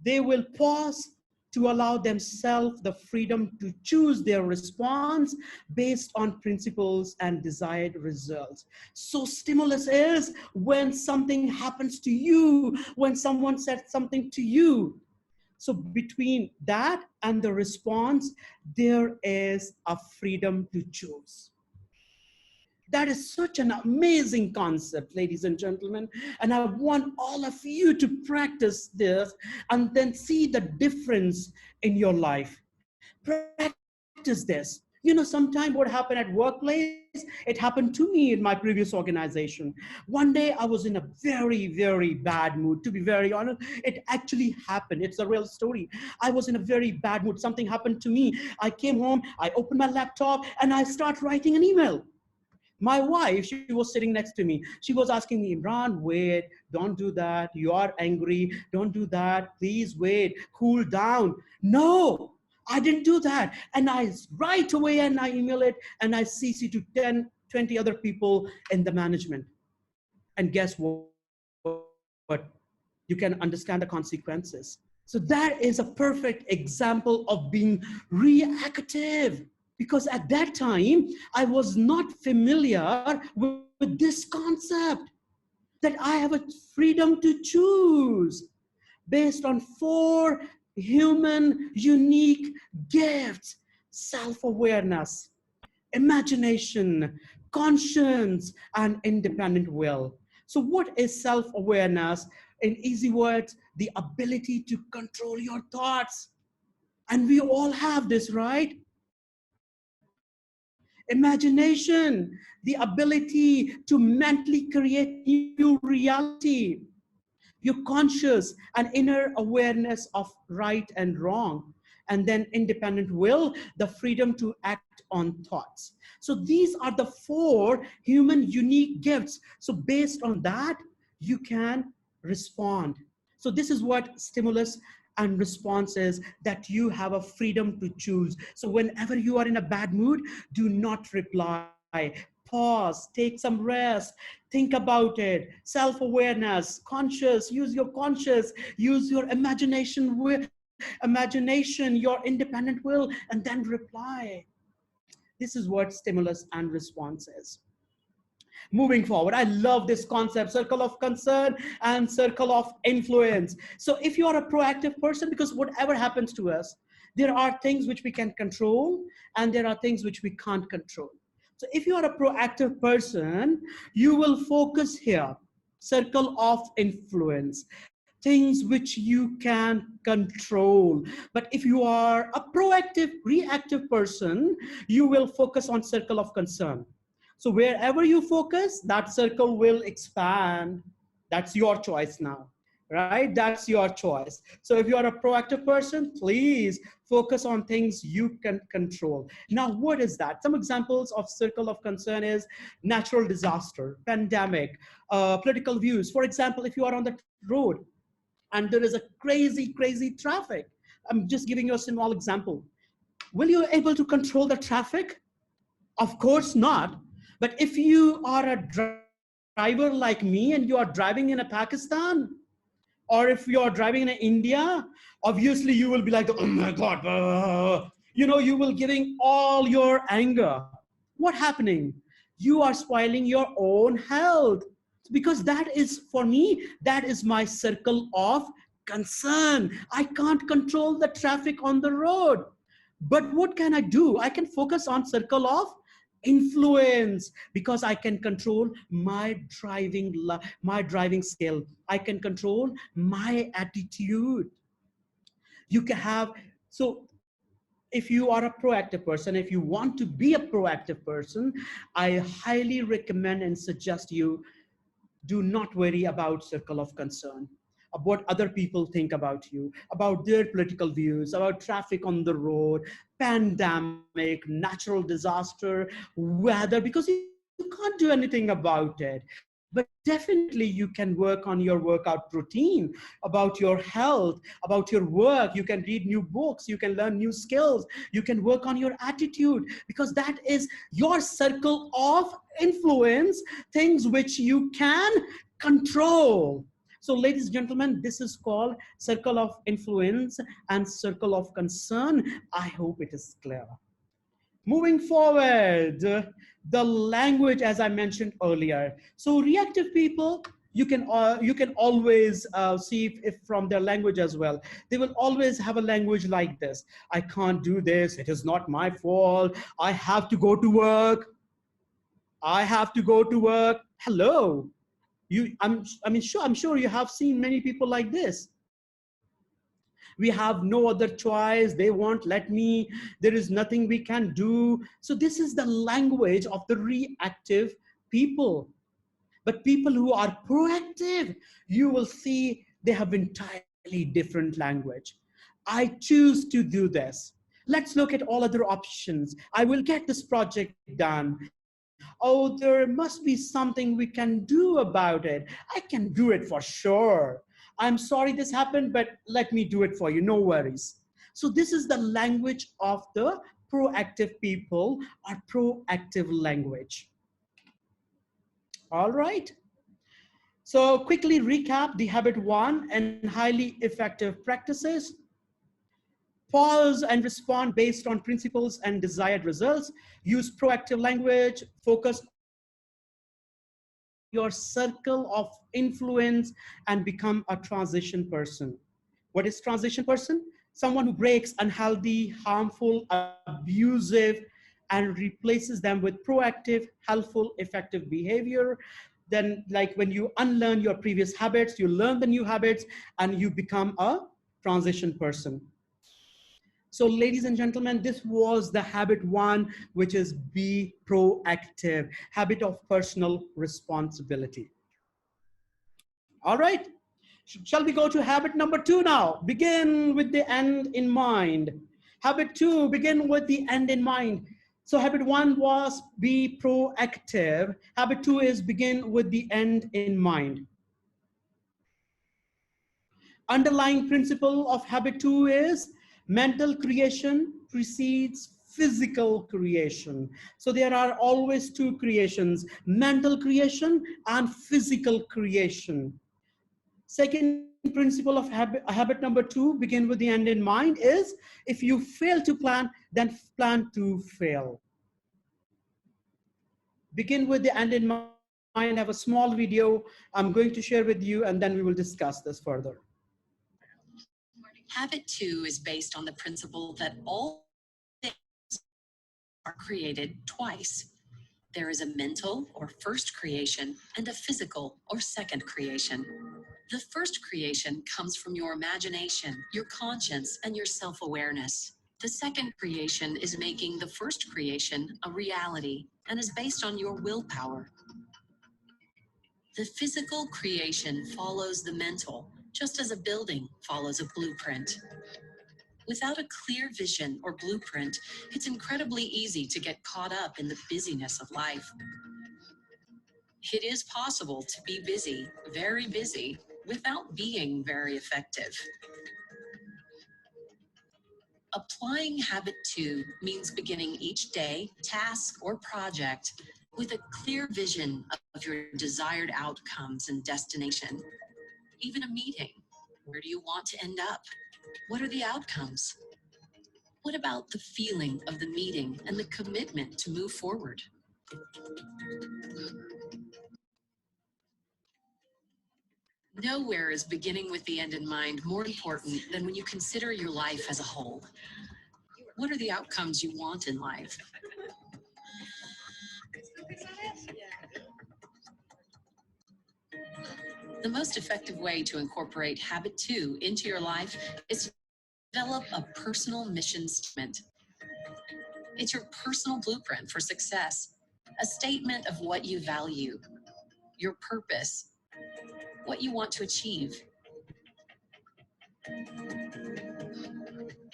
they will pause to allow themselves the freedom to choose their response based on principles and desired results. So stimulus is when something happens to you, when someone said something to you. So between that and the response, there is a freedom to choose. That is such an amazing concept, ladies and gentlemen. And I want all of you to practice this and then see the difference in your life. Practice this. You know, sometimes what happened at workplace, it happened to me in my previous organization. One day I was in a very, very bad mood. To be very honest, it actually happened. It's a real story. I was in a very bad mood. Something happened to me. I came home, I opened my laptop, and I start writing an email. My wife, she was sitting next to me. She was asking me, Imran, wait, don't do that. You are angry. Don't do that. Please wait, cool down. No, I didn't do that. And I right away and I email it and I CC to 10, 20 other people in the management. And guess what? You can understand the consequences. So that is a perfect example of being reactive. Because at that time, I was not familiar with this concept that I have a freedom to choose based on 4 human unique gifts: self-awareness, imagination, conscience, and independent will. So what is self-awareness? In easy words, the ability to control your thoughts. And we all have this, right? Imagination, the ability to mentally create new reality. Your conscious and inner awareness of right and wrong. And then independent will, the freedom to act on thoughts. So these are the 4 human unique gifts. So based on that, you can respond. So this is what stimulus and response is, that you have a freedom to choose. So whenever you are in a bad mood, do not reply. Pause, take some rest, think about it. Self-awareness, conscious, use your conscious, use your imagination, your independent will, and then reply. This is what stimulus and response is. Moving forward, I love this concept, circle of concern and circle of influence. So if you are a proactive person, because whatever happens to us, there are things which we can control and there are things which we can't control. So if you are a proactive person, you will focus here, circle of influence, things which you can control. But if you are a proactive, reactive person, you will focus on circle of concern. So wherever you focus, that circle will expand. That's your choice now, right? That's your choice. So if you are a proactive person, please focus on things you can control. Now, what is that? Some examples of circle of concern is natural disaster, pandemic, political views. For example, if you are on the road and there is a crazy, crazy traffic, I'm just giving you a small example. Will you be able to control the traffic? Of course not. But if you are a driver like me and you are driving in a Pakistan, or if you are driving in India, obviously you will be like, oh my God, you know, you will giving all your anger. What happening? You are spoiling your own health. Because that is, for me, that is my circle of concern. I can't control the traffic on the road. But what can I do? I can focus on circle of influence, because I can control my driving skill. I can control my attitude. You can have, so if you are a proactive person, if you want to be a proactive person, I highly recommend and suggest you do not worry about circle of concern, about what other people think about you, about their political views, about traffic on the road, pandemic, natural disaster, weather, because you can't do anything about it. But definitely you can work on your workout routine, about your health, about your work. You can read new books, you can learn new skills, you can work on your attitude, because that is your circle of influence, things which you can control. So ladies and gentlemen, this is called circle of influence and circle of concern. I hope it is clear. Moving forward, the language, as I mentioned earlier. So reactive people, you can always see if from their language as well. They will always have a language like this. I can't do this. It is not my fault. I have to go to work. I have to go to work. Hello. I'm sure you have seen many people like this. We have no other choice. They won't let me. There is nothing we can do. So this is the language of the reactive people. But people who are proactive, you will see they have entirely different language. I choose to do this. Let's look at all other options. I will get this project done. Oh, there must be something we can do about it. I can do it for sure. I'm sorry this happened, but let me do it for you. No worries. So this is the language of the proactive people, or proactive language. All right. So quickly recap the habit 1 and highly effective practices. Pause and respond based on principles and desired results. Use proactive language. Focus your circle of influence and become a transition person. What is transition person? Someone who breaks unhealthy, harmful, abusive, and replaces them with proactive, helpful, effective behavior. Then, like when you unlearn your previous habits, you learn the new habits and you become a transition person. So ladies and gentlemen, this was the habit 1, which is be proactive, habit of personal responsibility. All right, shall we go to habit number 2 now? Begin with the end in mind. Habit 2, begin with the end in mind. So habit 1 was be proactive. Habit 2 is begin with the end in mind. Underlying principle of habit 2 is mental creation precedes physical creation. So there are always 2 creations, mental creation and physical creation. Second principle of habit number 2, begin with the end in mind, is if you fail to plan, then plan to fail. Begin with the end in mind. I have a small video I'm going to share with you, and then we will discuss this further. Habit 2 is based on the principle that all things are created twice. There is a mental or first creation and a physical or second creation. The first creation comes from your imagination, your conscience, and your self-awareness. The second creation is making the first creation a reality and is based on your willpower. The physical creation follows the mental, just as a building follows a blueprint. Without a clear vision or blueprint, it's incredibly easy to get caught up in the busyness of life. It is possible to be busy, very busy, without being very effective. Applying habit 2 means beginning each day, task, or project with a clear vision of your desired outcomes and destination. Even a meeting. Where do you want to end up? What are the outcomes? What about the feeling of the meeting and the commitment to move forward? Nowhere is beginning with the end in mind more important than when you consider your life as a whole. What are the outcomes you want in life? The most effective way to incorporate habit 2 into your life is to develop a personal mission statement. It's your personal blueprint for success, a statement of what you value, your purpose, what you want to achieve.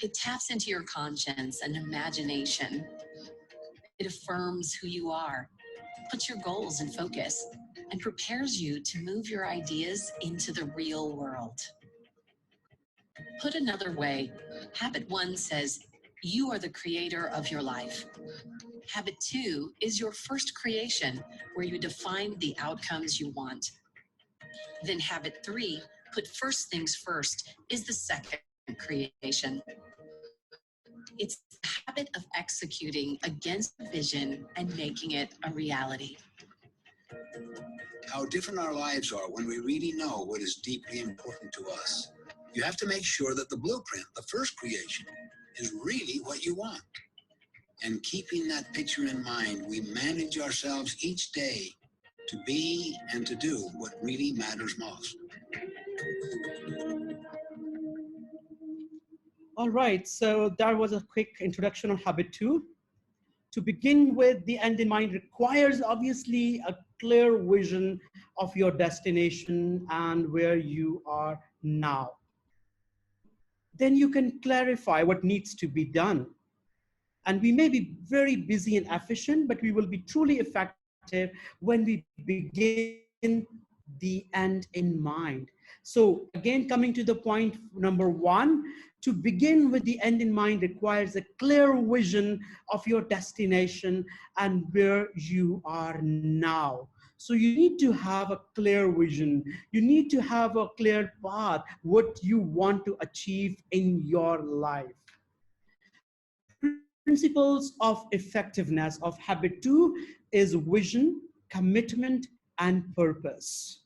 It taps into your conscience and imagination. It affirms who you are, puts your goals in focus, and prepares you to move your ideas into the real world. Put another way, habit 1 says, you are the creator of your life. Habit 2 is your first creation, where you define the outcomes you want. Then habit 3, put first things first, is the second creation. It's the habit of executing against the vision and making it a reality. How different our lives are when we really know what is deeply important to us. You have to make sure that the blueprint, the first creation, is really what you want. And keeping that picture in mind, we manage ourselves each day to be and to do what really matters most. All right, so that was a quick introduction on habit 2. To begin with, the end in mind requires obviously a clear vision of your destination and where you are now. Then you can clarify what needs to be done. And we may be very busy and efficient, but we will be truly effective when we begin the end in mind. So again, coming to the point number 1, to begin with the end in mind requires a clear vision of your destination and where you are now. So you need to have a clear vision. You need to have a clear path, what you want to achieve in your life. Principles of effectiveness of habit 2 is vision, commitment, and purpose.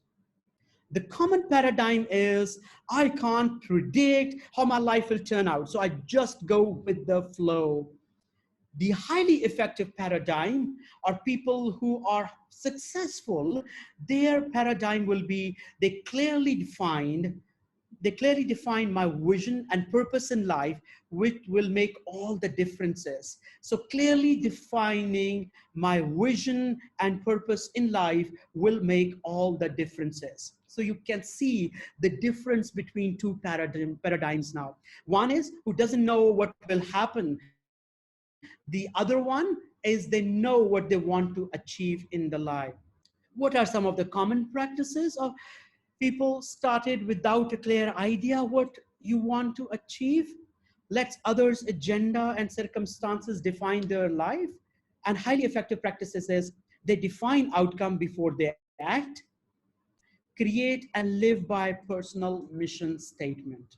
The common paradigm is, I can't predict how my life will turn out, so I just go with the flow. The highly effective paradigm are people who are successful. Their paradigm will be, they clearly define my vision and purpose in life, which will make all the differences. So clearly defining my vision and purpose in life will make all the differences. So you can see the difference between two paradigms now. One is who doesn't know what will happen. The other one is they know what they want to achieve in the life. What are some of the common practices of people started without a clear idea what you want to achieve? Let others' agenda and circumstances define their life. And highly effective practices is they define outcome before they act, create and live by personal mission statement.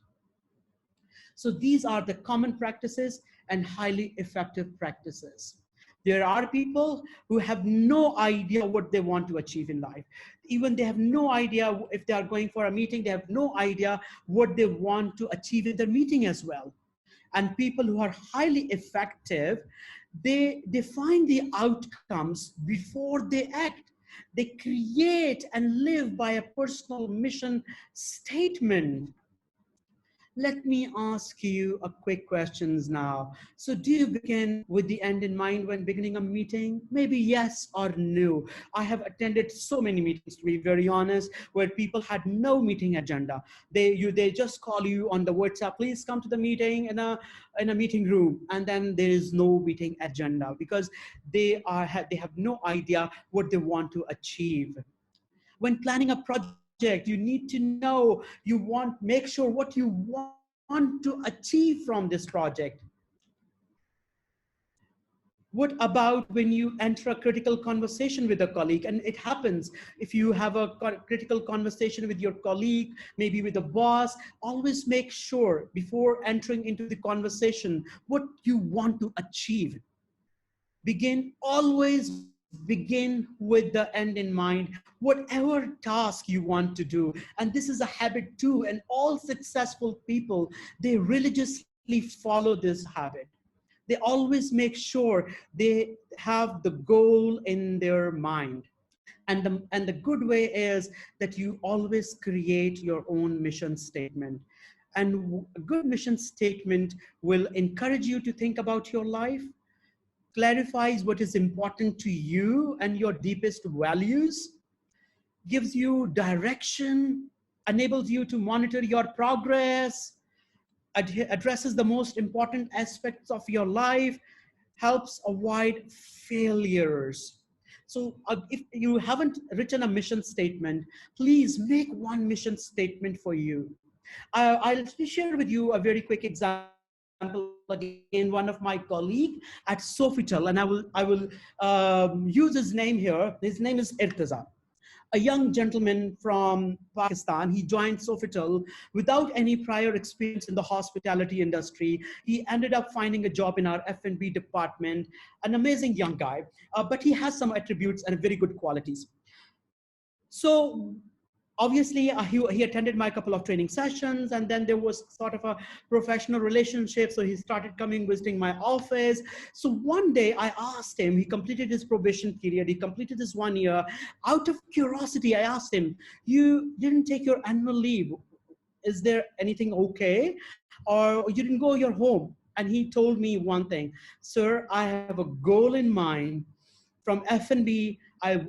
So these are the common practices and highly effective practices. There are people who have no idea what they want to achieve in life. Even they have no idea if they are going for a meeting, they have no idea what they want to achieve in their meeting as well. And people who are highly effective, they define the outcomes before they act. They create and live by a personal mission statement. Let me ask you a quick questions now. So do you begin with the end in mind when beginning a meeting? Maybe yes or no. I have attended so many meetings, to be very honest, where people had no meeting agenda. They just call you on the WhatsApp, please come to the meeting in a meeting room, and then there is no meeting agenda because they have no idea what they want to achieve. When planning a project, you need to know, make sure what you want to achieve from this project. What about when you enter a critical conversation with a colleague? And it happens if you have a critical conversation with your colleague, maybe with a boss, always make sure before entering into the conversation what you want to achieve. Always begin with the end in mind, whatever task you want to do. And this is a habit too, and all successful people, they religiously follow this habit. They always make sure they have the goal in their mind. And the good way is that you always create your own mission statement. And a good mission statement will encourage you to think about your life, clarifies what is important to you and your deepest values, gives you direction, enables you to monitor your progress, addresses the most important aspects of your life, helps avoid failures. So if you haven't written a mission statement, please make one mission statement for you. I'll share with you a very quick example. Again, one of my colleagues at Sofitel, and I will use his name here. His name is Irtaza, a young gentleman from Pakistan. He joined Sofitel without any prior experience in the hospitality industry. He ended up finding a job in our F&B department, an amazing young guy, but he has some attributes and very good qualities. So obviously, he attended my couple of training sessions, and then there was sort of a professional relationship. So he started coming, visiting my office. So one day I asked him, he completed his probation period, he completed his 1 year. Out of curiosity, I asked him, you didn't take your annual leave. Is there anything okay? Or you didn't go your home? And he told me one thing, sir, I have a goal in mind. From F&B, I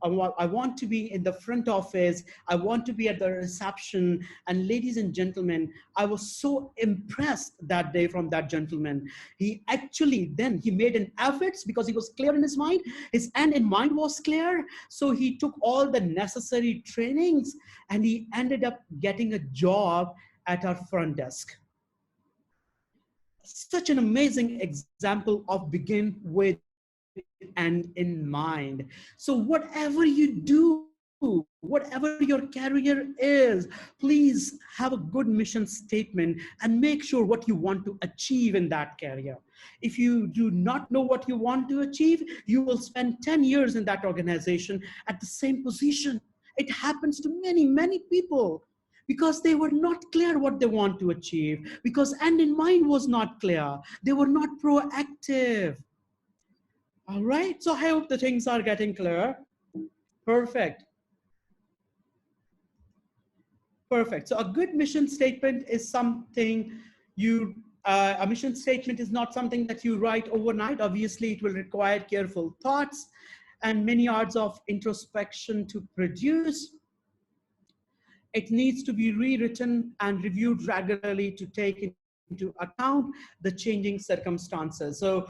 want to be in the front office. I want to be at the reception. And ladies and gentlemen, I was so impressed that day from that gentleman. He actually, then he made an effort because he was clear in his mind. His end in mind was clear. So he took all the necessary trainings and he ended up getting a job at our front desk. Such an amazing example of begin with and in mind. So whatever you do, whatever your career is, please have a good mission statement and make sure what you want to achieve in that career. If you do not know what you want to achieve, you will spend 10 years in that organization at the same position. It happens to many, many people because they were not clear what they want to achieve, because end in mind was not clear. They were not proactive. All right, so I hope the things are getting clear. Perfect. Perfect. So a good mission statement is something a mission statement is not something that you write overnight. Obviously, it will require careful thoughts and many hours of introspection to produce. It needs to be rewritten and reviewed regularly to take into account the changing circumstances. So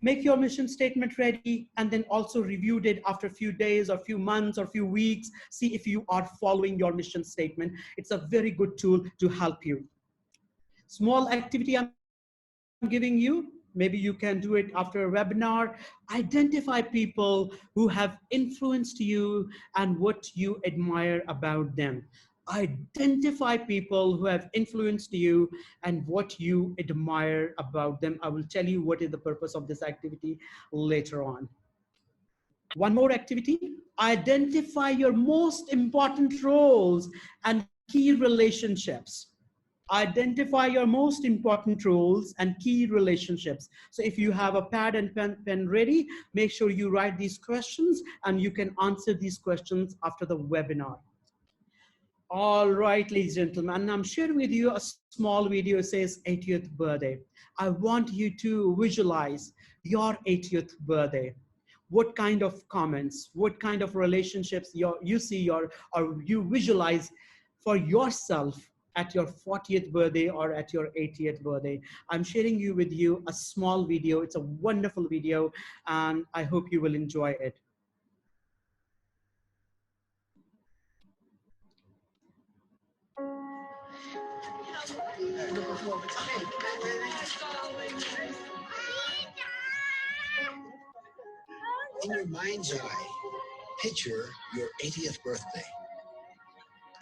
make your mission statement ready and then also review it after a few days or few months or few weeks. See if you are following your mission statement. It's a very good tool to help you. Small activity I'm giving you, maybe you can do it after a webinar. Identify people who have influenced you and what you admire about them. Identify people who have influenced you and what you admire about them. I will tell you what is the purpose of this activity later on. One more activity, identify your most important roles and key relationships. Identify your most important roles and key relationships. So if you have a pad and pen ready, make sure you write these questions and you can answer these questions after the webinar. All right, ladies and gentlemen, I'm sharing with you a small video. It says 80th birthday. I want you to visualize your 80th birthday. What kind of comments, what kind of relationships you see or you visualize for yourself at your 40th birthday or at your 80th birthday. I'm sharing with you a small video. It's a wonderful video and I hope you will enjoy it. In your mind's eye, picture your 80th birthday.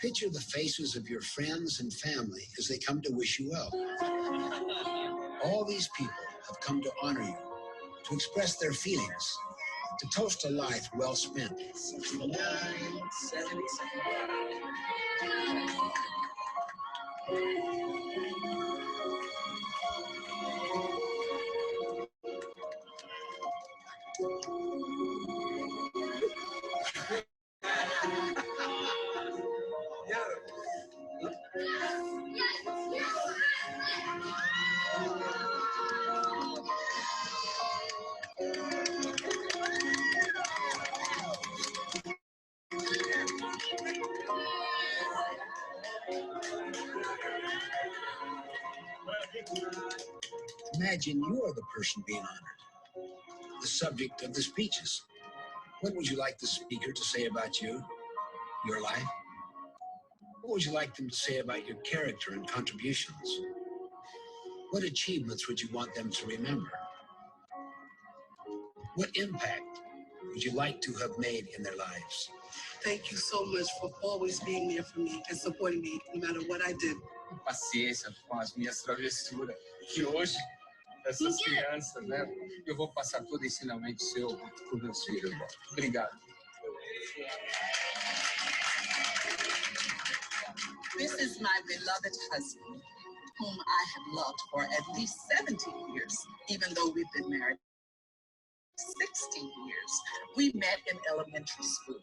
Picture the faces of your friends and family as they come to wish you well. All these people have come to honor you, to express their feelings, to toast a life well spent. 69, 70. Imagine you're the person being honored, the subject of the speeches. What would you like the speaker to say about you, your life? What would you like them to say about your character and contributions? What achievements would you want them to remember? What impact would you like to have made in their lives? Thank you so much for always being there for me and supporting me no matter what I did. Paciência com as minhas travessuras, que hoje, essas crianças, né, eu vou passar todo ensinamento seu para os meus filhos. Obrigado. This is my beloved husband, whom I have loved for at least 17 years, even though we've been married 16 years. We met in elementary school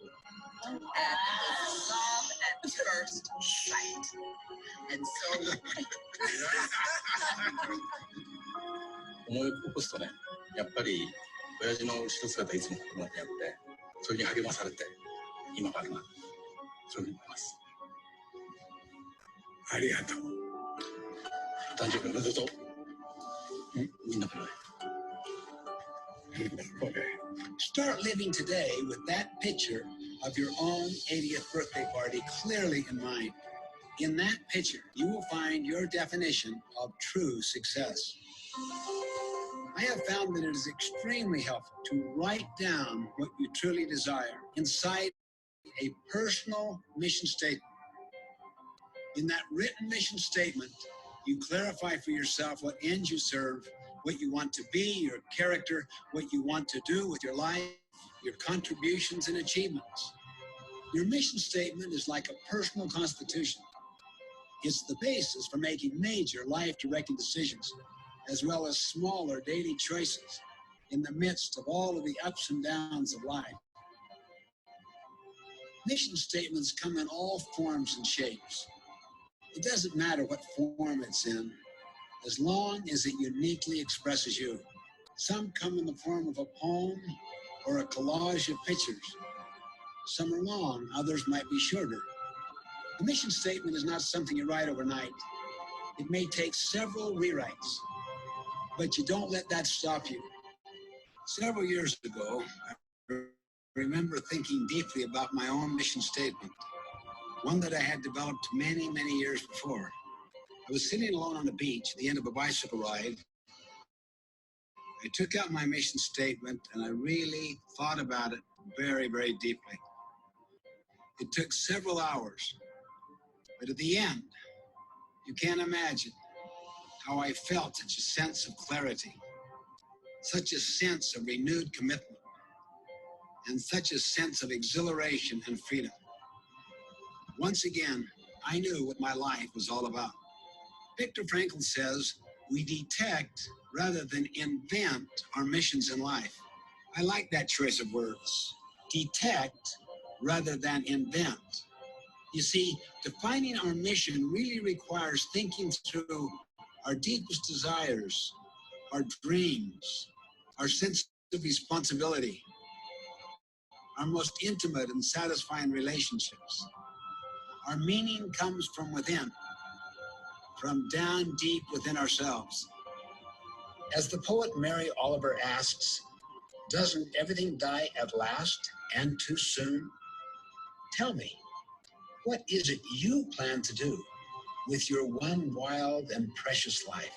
and it was love at first sight. And so 思い起こすとね、やっぱり親父の後ろ姿いつもここまでやって、それに励まされて今があるな、そういうふうに思います。ありがとう。誕生日おめでとう。みんなからね。Start living today with that picture of your own 80th birthday party clearly in mind. In that picture, you will find your definition of true success. I have found that it is extremely helpful to write down what you truly desire inside a personal mission statement. In that written mission statement, you clarify for yourself what ends you serve, what you want to be, your character, what you want to do with your life, your contributions and achievements. Your mission statement is like a personal constitution. It's the basis for making major life-directing decisions, as well as smaller daily choices in the midst of all of the ups and downs of life. Mission statements come in all forms and shapes. It doesn't matter what form it's in, as long as it uniquely expresses you. Some come in the form of a poem or a collage of pictures. Some are long, others might be shorter. A mission statement is not something you write overnight. It may take several rewrites, but you don't let that stop you. Several years ago, I remember thinking deeply about my own mission statement, one that I had developed many, many years before. I was sitting alone on the beach at the end of a bicycle ride. I took out my mission statement and I really thought about it very, very deeply. It took several hours, but at the end, you can't imagine how I felt such a sense of clarity, such a sense of renewed commitment, and such a sense of exhilaration and freedom. Once again, I knew what my life was all about. Viktor Frankl says, we detect rather than invent our missions in life. I like that choice of words. Detect rather than invent. You see, defining our mission really requires thinking through our deepest desires, our dreams, our sense of responsibility, our most intimate and satisfying relationships. Our meaning comes from within, from down deep within ourselves. As the poet Mary Oliver asks, doesn't everything die at last and too soon? Tell me, what is it you plan to do with your one wild and precious life?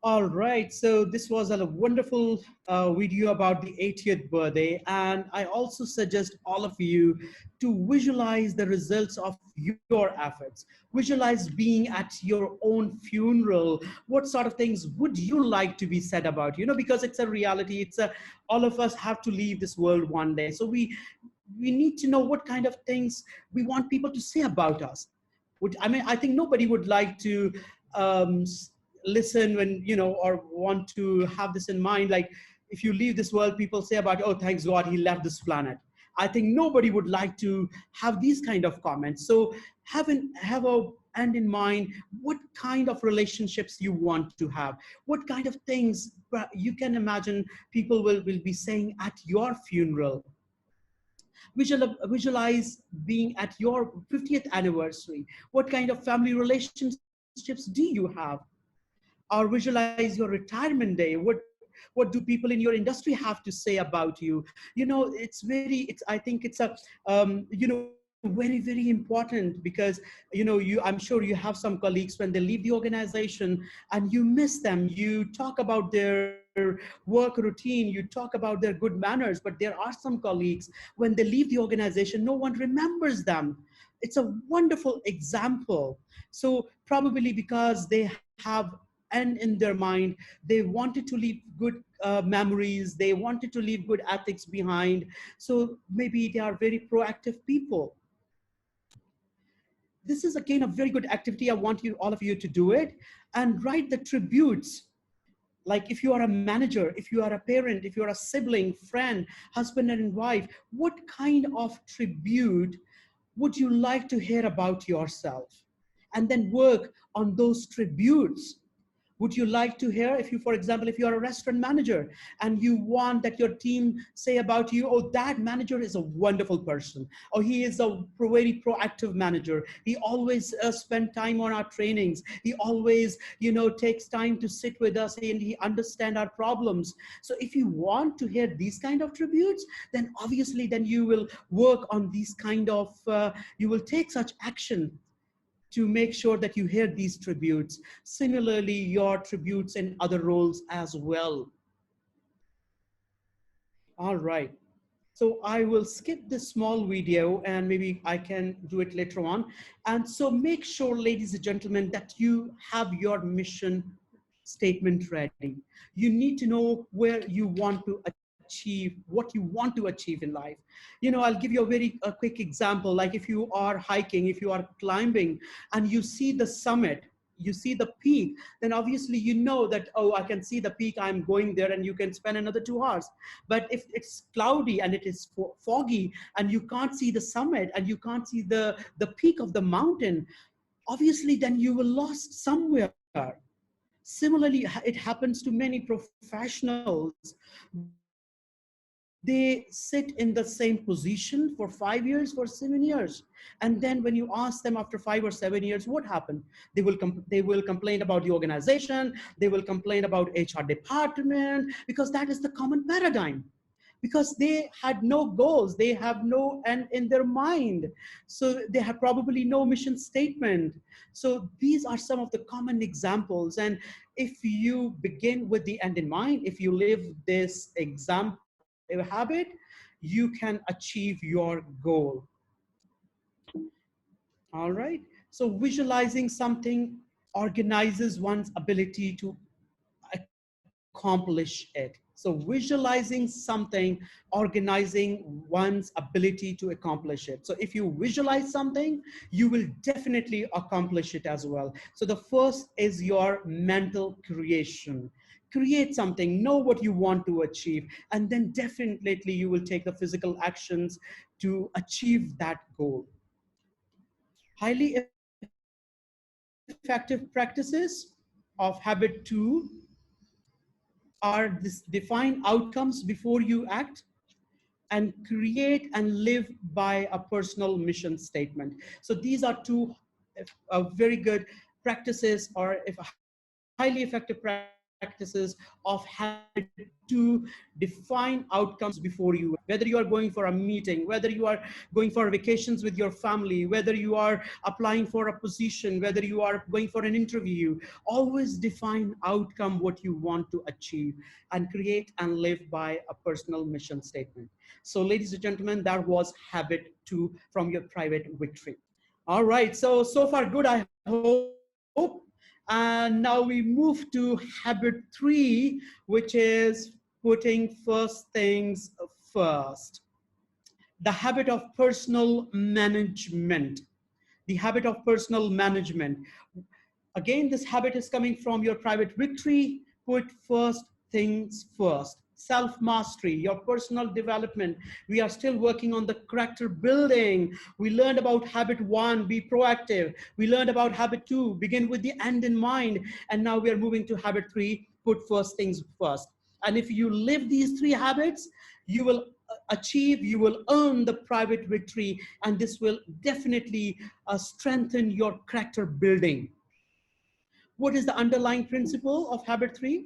All right, so this was a wonderful video about the 80th birthday, and I also suggest all of you to visualize the results of your efforts. Visualize being at your own funeral. What sort of things would you like to be said about? You know, because it's a reality. All of us have to leave this world one day, so we need to know what kind of things we want people to say about us. I think nobody would like to listen when, you know, or want to have this in mind, like if you leave this world, people say about, oh, thanks God he left this planet. I think nobody would like to have these kind of comments. So have a end in mind what kind of relationships you want to have, what kind of things you can imagine people will be saying at your funeral. Visualize being at your 50th anniversary. What kind of family relationships do you have? Or visualize your retirement day. What do people in your industry have to say about you? You know, I think it's a you know, very, very important, because you know, I'm sure you have some colleagues when they leave the organization and you miss them. You talk about their work routine, you talk about their good manners, but there are some colleagues when they leave the organization, no one remembers them. It's a wonderful example. So probably because they have and in their mind, they wanted to leave good memories, they wanted to leave good ethics behind. So maybe they are very proactive people. This is again a very good activity. I want you, all of you, to do it and write the tributes. Like if you are a manager, if you are a parent, if you're a sibling, friend, husband and wife, what kind of tribute would you like to hear about yourself? And then work on those tributes. Would you like to hear, if you, for example, if you're a restaurant manager and you want that your team say about you, oh, that manager is a wonderful person, or he is a very proactive manager. He always spend time on our trainings. He always, you know, takes time to sit with us and he understands our problems. So if you want to hear these kind of tributes, then obviously then you will work on these kind of, you will take such action to make sure that you hear these tributes. Similarly, your tributes in other roles as well. All right. So I will skip this small video and maybe I can do it later on. And so make sure, ladies and gentlemen, that you have your mission statement ready. You need to know where you want to achieve, what you want to achieve in life. You know, I'll give you a quick example. Like if you are hiking, if you are climbing and you see the summit, you see the peak, then obviously you know that, oh, I can see the peak, I'm going there, and you can spend another 2 hours. But if it's cloudy and it is foggy and you can't see the summit and you can't see the peak of the mountain, obviously then you will lost somewhere. Similarly, it happens to many professionals. They sit in the same position for 5 years, for 7 years. And then when you ask them after 5 or 7 years, what happened? They will complain about the organization. They will complain about HR department, because that is the common paradigm. Because they had no goals, they have no end in their mind. So they have probably no mission statement. So these are some of the common examples. And if you begin with the end in mind, if you live this example, habit, you can achieve your goal. All right. So visualizing something organizes one's ability to accomplish it. So visualizing something, organizing one's ability to accomplish it. So if you visualize something, you will definitely accomplish it as well. So the first is your mental creation. Create something, know what you want to achieve, and then definitely you will take the physical actions to achieve that goal. Highly effective practices of habit 2 are this: define outcomes before you act, and create and live by a personal mission statement. So these are two very good practices, or highly effective practices of habit to define outcomes before you. Whether you are going for a meeting, whether you are going for vacations with your family, whether you are applying for a position, whether you are going for an interview, always define outcome, what you want to achieve, and create and live by a personal mission statement. So ladies and gentlemen, that was habit 2 from your private victory. All right, so far good, I hope. And now we move to habit 3, which is putting first things first. The habit of personal management. The habit of personal management. Again, this habit is coming from your private victory. Put first things first. self-mastery, your personal development. We are still working on the character building. We learned about habit 1, be proactive. We learned about habit 2, begin with the end in mind. And now we are moving to habit 3, put first things first. And if you live these 3 habits, you will achieve, you will earn the private victory, and this will definitely strengthen your character building. What is the underlying principle of habit 3?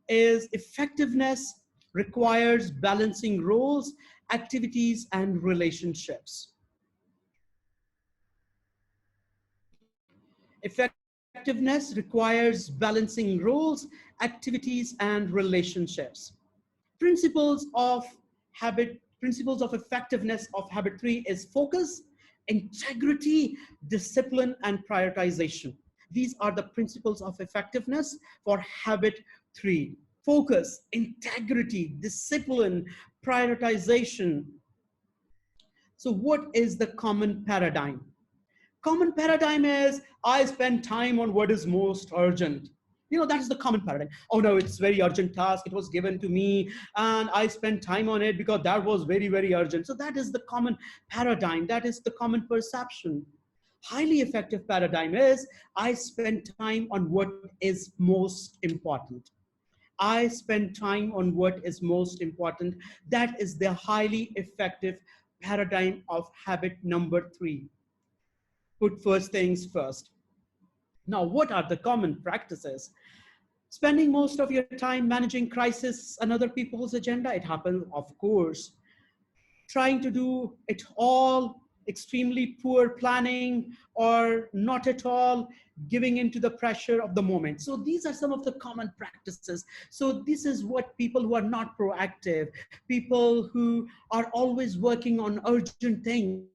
Is effectiveness requires balancing roles, activities, and relationships. Effectiveness requires balancing roles, activities, and relationships. Principles of effectiveness of habit 3 is focus, integrity, discipline, and prioritization. These are the principles of effectiveness for habit 3. Focus, integrity, discipline, prioritization. So what is the common paradigm? Common paradigm is, I spend time on what is most urgent. You know, that is the common paradigm. Oh no, it's very urgent task. It was given to me and I spent time on it because that was very, very urgent. So that is the common paradigm. That is the common perception. Highly effective paradigm is, I spend time on what is most important. I spend time on what is most important. That is the highly effective paradigm of habit number 3. Put first things first. Now, what are the common practices? Spending most of your time managing crisis and other people's agenda, it happens, of course. Trying to do it all, extremely poor planning, or not at all, giving into the pressure of the moment. So these are some of the common practices. So this is what people who are not proactive, people who are always working on urgent things.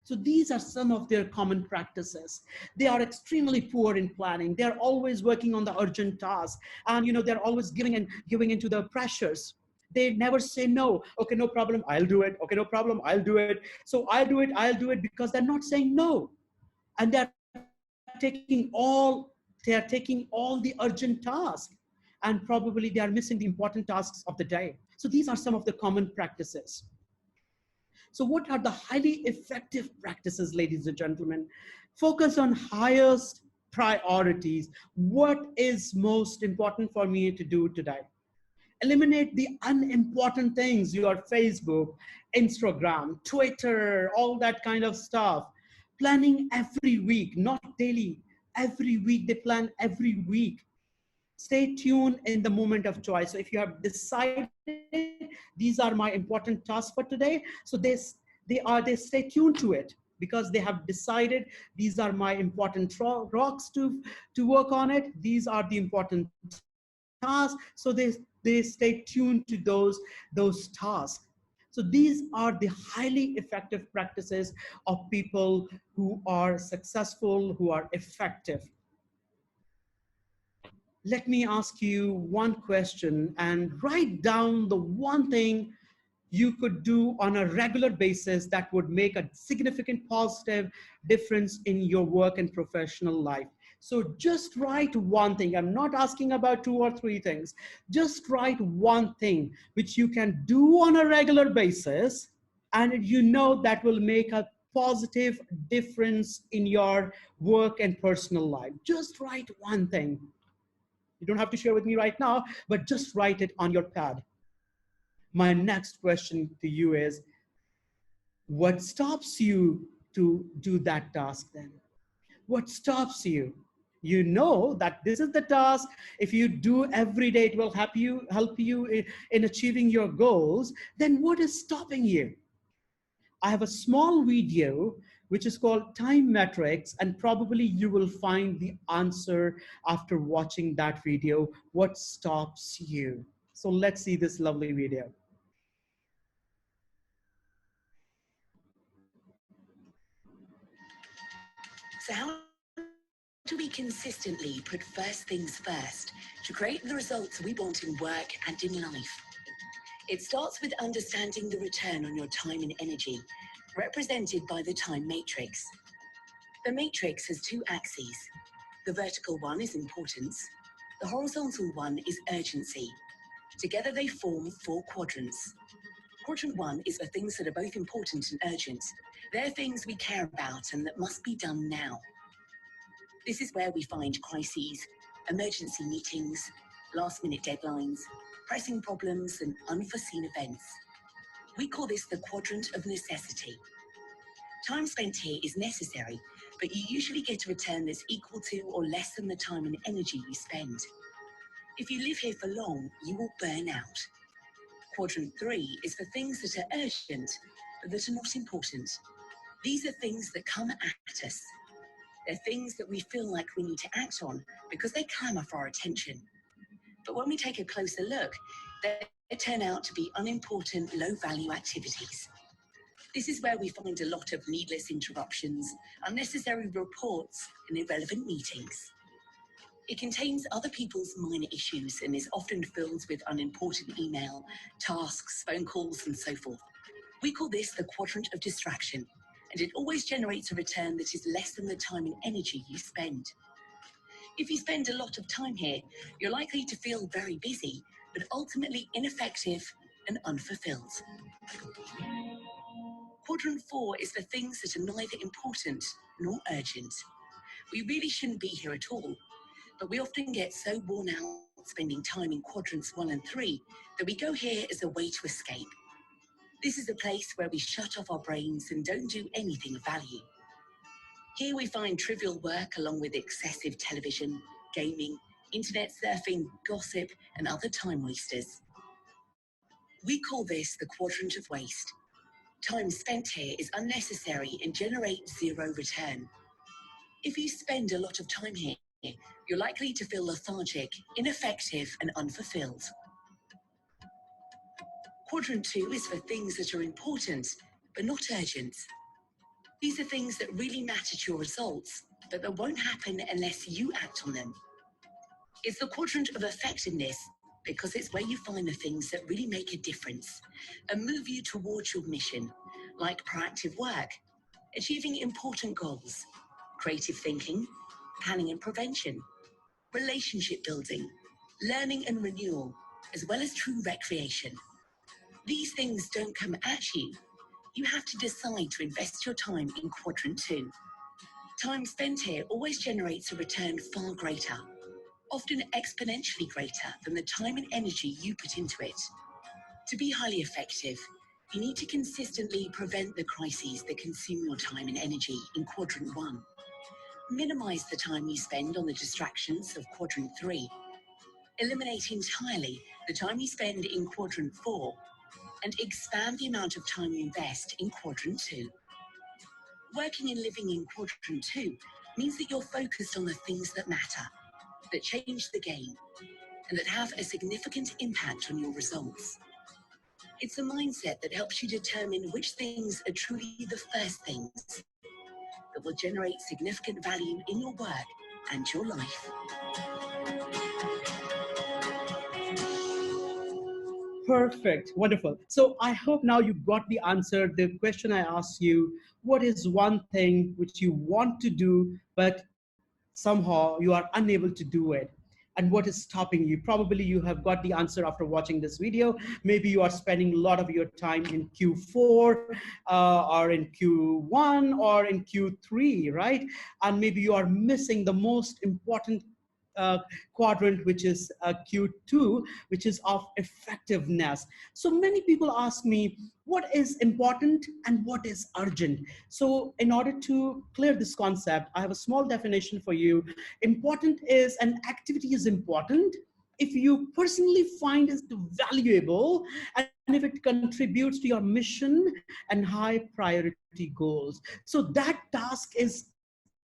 So these are some of their common practices. They are extremely poor in planning. They're always working on the urgent tasks. And you know, they're always giving into the pressures. They never say no. Okay, no problem, I'll do it. Okay, no problem, I'll do it. So I'll do it because they're not saying no. And they're taking all the urgent tasks. And probably they are missing the important tasks of the day. So these are some of the common practices. So what are the highly effective practices, ladies and gentlemen? Focus on highest priorities. What is most important for me to do today? Eliminate the unimportant things, your Facebook, Instagram, Twitter, all that kind of stuff. Planning every week, not daily. Every week, they plan every week. Stay tuned in the moment of choice. So if you have decided these are my important tasks for today, so they stay tuned to it because they have decided these are my important rocks to work on it. These are the important tasks. So they stay tuned to those tasks. So these are the highly effective practices of people who are successful, who are effective. Let me ask you one question and write down the one thing you could do on a regular basis that would make a significant positive difference in your work and professional life. So just write one thing. I'm not asking about 2 or 3 things. Just write one thing which you can do on a regular basis, and you know that will make a positive difference in your work and personal life. Just write one thing. You don't have to share with me right now, but just write it on your pad. My next question to you is, what stops you to do that task then? What stops you? You know that this is the task. If you do every day, it will help you in achieving your goals. Then what is stopping you? I have a small video which is called Time Metrics, and probably you will find the answer after watching that video. What stops you? So let's see this lovely video. So how do we consistently put first things first to create the results we want in work and in life? It starts with understanding the return on your time and energy, represented by the time matrix. The matrix has 2 axes. The vertical one is importance. The horizontal one is urgency. Together they form 4 quadrants. Quadrant 1 is for things that are both important and urgent. They're things we care about and that must be done now. This is where we find crises, emergency meetings, last-minute deadlines, pressing problems, and unforeseen events. We call this the quadrant of necessity. Time spent here is necessary, but you usually get a return that's equal to or less than the time and energy you spend. If you live here for long, you will burn out. Quadrant 3 is for things that are urgent, but that are not important. These are things that come at us. They're things that we feel like we need to act on because they clamour for our attention. But when we take a closer look, they turn out to be unimportant, low-value activities. This is where we find a lot of needless interruptions, unnecessary reports, and irrelevant meetings. It contains other people's minor issues and is often filled with unimportant email, tasks, phone calls, and so forth. We call this the quadrant of distraction, and it always generates a return that is less than the time and energy you spend. If you spend a lot of time here, you're likely to feel very busy, but ultimately ineffective and unfulfilled. Quadrant 4 is for things that are neither important nor urgent. We really shouldn't be here at all, but we often get so worn out spending time in quadrants 1 and 3 that we go here as a way to escape. This is a place where we shut off our brains and don't do anything of value. Here we find trivial work along with excessive television, gaming, internet surfing, gossip, and other time wasters. We call this the quadrant of waste. Time spent here is unnecessary and generates 0 return. If you spend a lot of time here, you're likely to feel lethargic, ineffective, and unfulfilled. Quadrant 2 is for things that are important, but not urgent. These are things that really matter to your results, but that won't happen unless you act on them. It's the quadrant of effectiveness because it's where you find the things that really make a difference and move you towards your mission, like proactive work, achieving important goals, creative thinking, planning and prevention, relationship building, learning and renewal, as well as true recreation. These things don't come at you. You have to decide to invest your time in quadrant 2. Time spent here always generates a return far greater, often exponentially greater than the time and energy you put into it. To be highly effective, you need to consistently prevent the crises that consume your time and energy in quadrant 1. Minimize the time you spend on the distractions of quadrant 3. Eliminate entirely the time you spend in quadrant 4, and expand the amount of time you invest in quadrant 2. Working and living in quadrant 2 means that you're focused on the things that matter, that change the game, and that have a significant impact on your results. It's a mindset that helps you determine which things are truly the first things that will generate significant value in your work and your life. Perfect. Wonderful. So I hope now you got the answer. The question I asked you, what is one thing which you want to do, but somehow you are unable to do it? And what is stopping you? Probably you have got the answer after watching this video. Maybe you are spending a lot of your time in Q4 or in Q1 or in Q3, right? And maybe you are missing the most important quadrant, which is Q2, which is of effectiveness. So many people ask me, what is important and what is urgent? So in order to clear this concept, I have a small definition for you. Important is an activity is important if you personally find it valuable and if it contributes to your mission and high priority goals. So that task is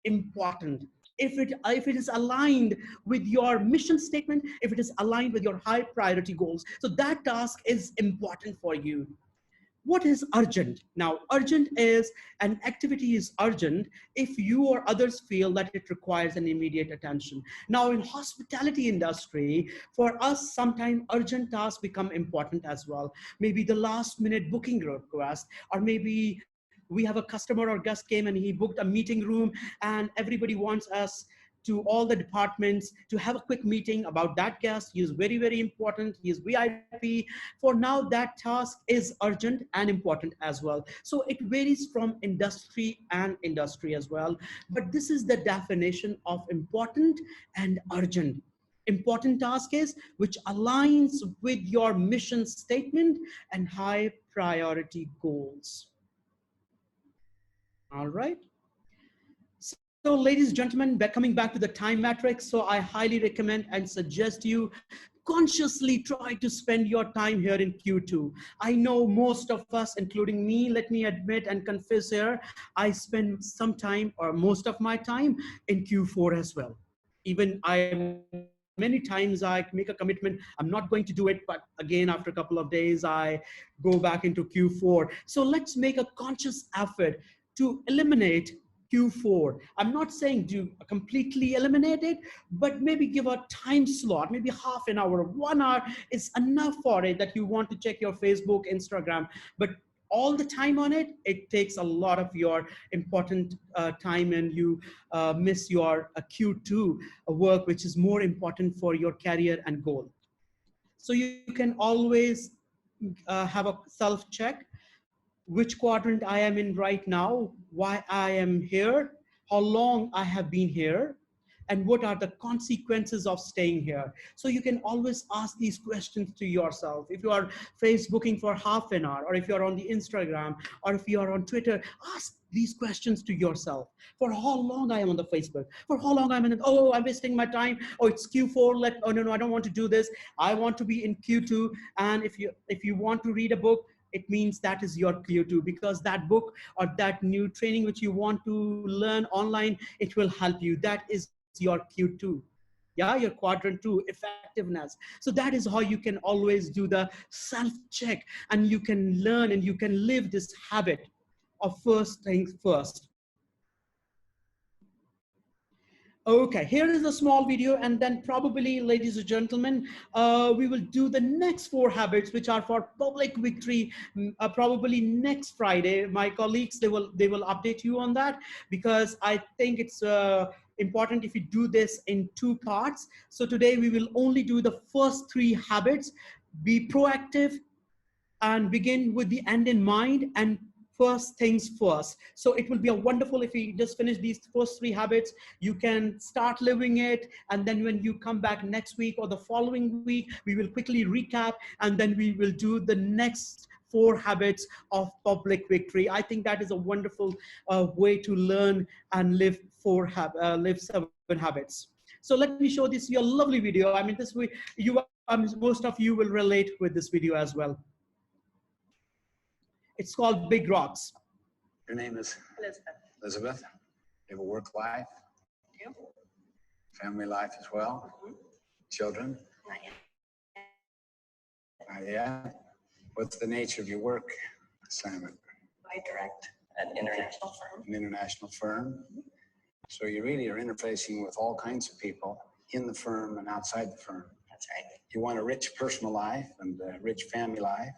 important. If it is aligned with your mission statement, if it is aligned with your high priority goals, so that task is important for you. What is urgent? Now, urgent is an activity is urgent if you or others feel that it requires an immediate attention. Now, in hospitality industry, for us, sometimes urgent tasks become important as well. Maybe the last minute booking request, or maybe we have a customer or guest came and he booked a meeting room and everybody wants us to all the departments to have a quick meeting about that guest. He is very, very important. He is VIP. For now, that task is urgent and important as well. So it varies from industry and industry as well. But this is the definition of important and urgent. Important task is which aligns with your mission statement and high priority goals. All right. So ladies and gentlemen, coming back to the time matrix, so I highly recommend and suggest you consciously try to spend your time here in Q2. I know most of us, including me, let me admit and confess here, I spend some time or most of my time in Q4 as well. Even many times I make a commitment, I'm not going to do it, but again, after a couple of days, I go back into Q4. So let's make a conscious effort to eliminate Q4. I'm not saying do completely eliminate it, but maybe give a time slot, maybe half an hour, 1 hour is enough for it that you want to check your Facebook, Instagram, but all the time on it, it takes a lot of your important time and you miss your Q2 work, which is more important for your career and goal. So you can always have a self-check. Which quadrant I am in right now, why I am here, how long I have been here, and what are the consequences of staying here. So you can always ask these questions to yourself. If you are Facebooking for half an hour, or if you're on the Instagram, or if you are on Twitter, ask these questions to yourself. For how long I am on the Facebook? For how long I'm in it? Oh, I'm wasting my time. Oh, it's Q4. Oh no, I don't want to do this. I want to be in Q2. And if you want to read a book, it means that is your Q2, because that book or that new training which you want to learn online, it will help you. That is your Q2. Yeah, your quadrant 2, effectiveness. So that is how you can always do the self-check, and you can learn and you can live this habit of first things first. Okay, here is a small video, and then probably, ladies and gentlemen, we will do the next 4 habits, which are for public victory, probably next Friday. My colleagues, they will update you on that, because I think it's important if you do this in 2 parts. So today we will only do the first 3 habits. Be proactive and begin with the end in mind, and first things first. So it will be a wonderful if you just finish these first 3 habits, you can start living it. And then when you come back next week or the following week, we will quickly recap, and then we will do the next 4 habits of public victory. I think that is a wonderful way to learn and live 7 habits. So let me show this your lovely video. I mean, this way most of you will relate with this video as well. It's called Big Rocks. Your name is? Elizabeth. Elizabeth. You have a work life? I do. Family life as well? Mm-hmm. Children? Not yet. Not yet. What's the nature of your work assignment? I direct an international firm. An international firm? Mm-hmm. So you really are interfacing with all kinds of people in the firm and outside the firm. That's right. You want a rich personal life and a rich family life.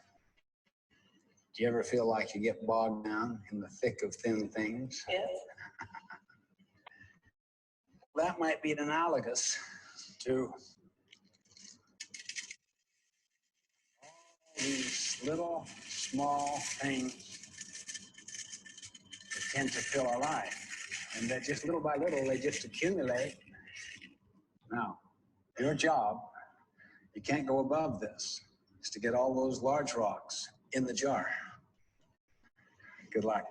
Do you ever feel like you get bogged down in the thick of thin things? Yes. That might be analogous to all these little, small things that tend to fill our life. And that just little by little, they just accumulate. Now, your job, you can't go above this, is to get all those large rocks in the jar. Good luck.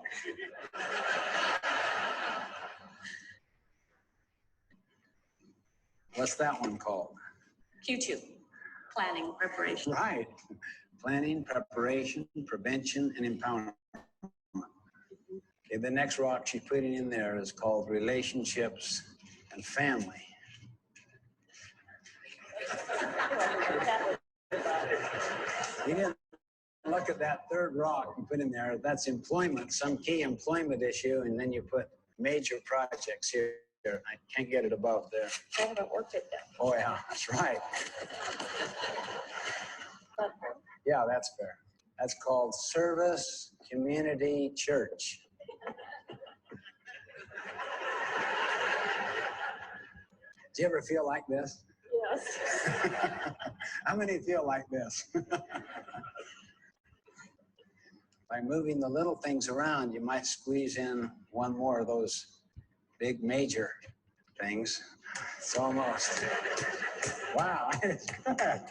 What's that one called? Q2, planning, preparation. Right. Planning, preparation, prevention, and empowerment. Okay, the next rock she's putting in there is called relationships and family. You didn't look at that 3rd rock and put in there. That's employment, some key employment issue, and then you put major projects here. I can't get it above there. I haven't worked it yet. Oh yeah, that's right. Yeah, that's fair. That's called service, community, church. Do you ever feel like this? Yes. How many feel like this? By moving the little things around, you might squeeze in one more of those big major things. It's almost, wow, it's good.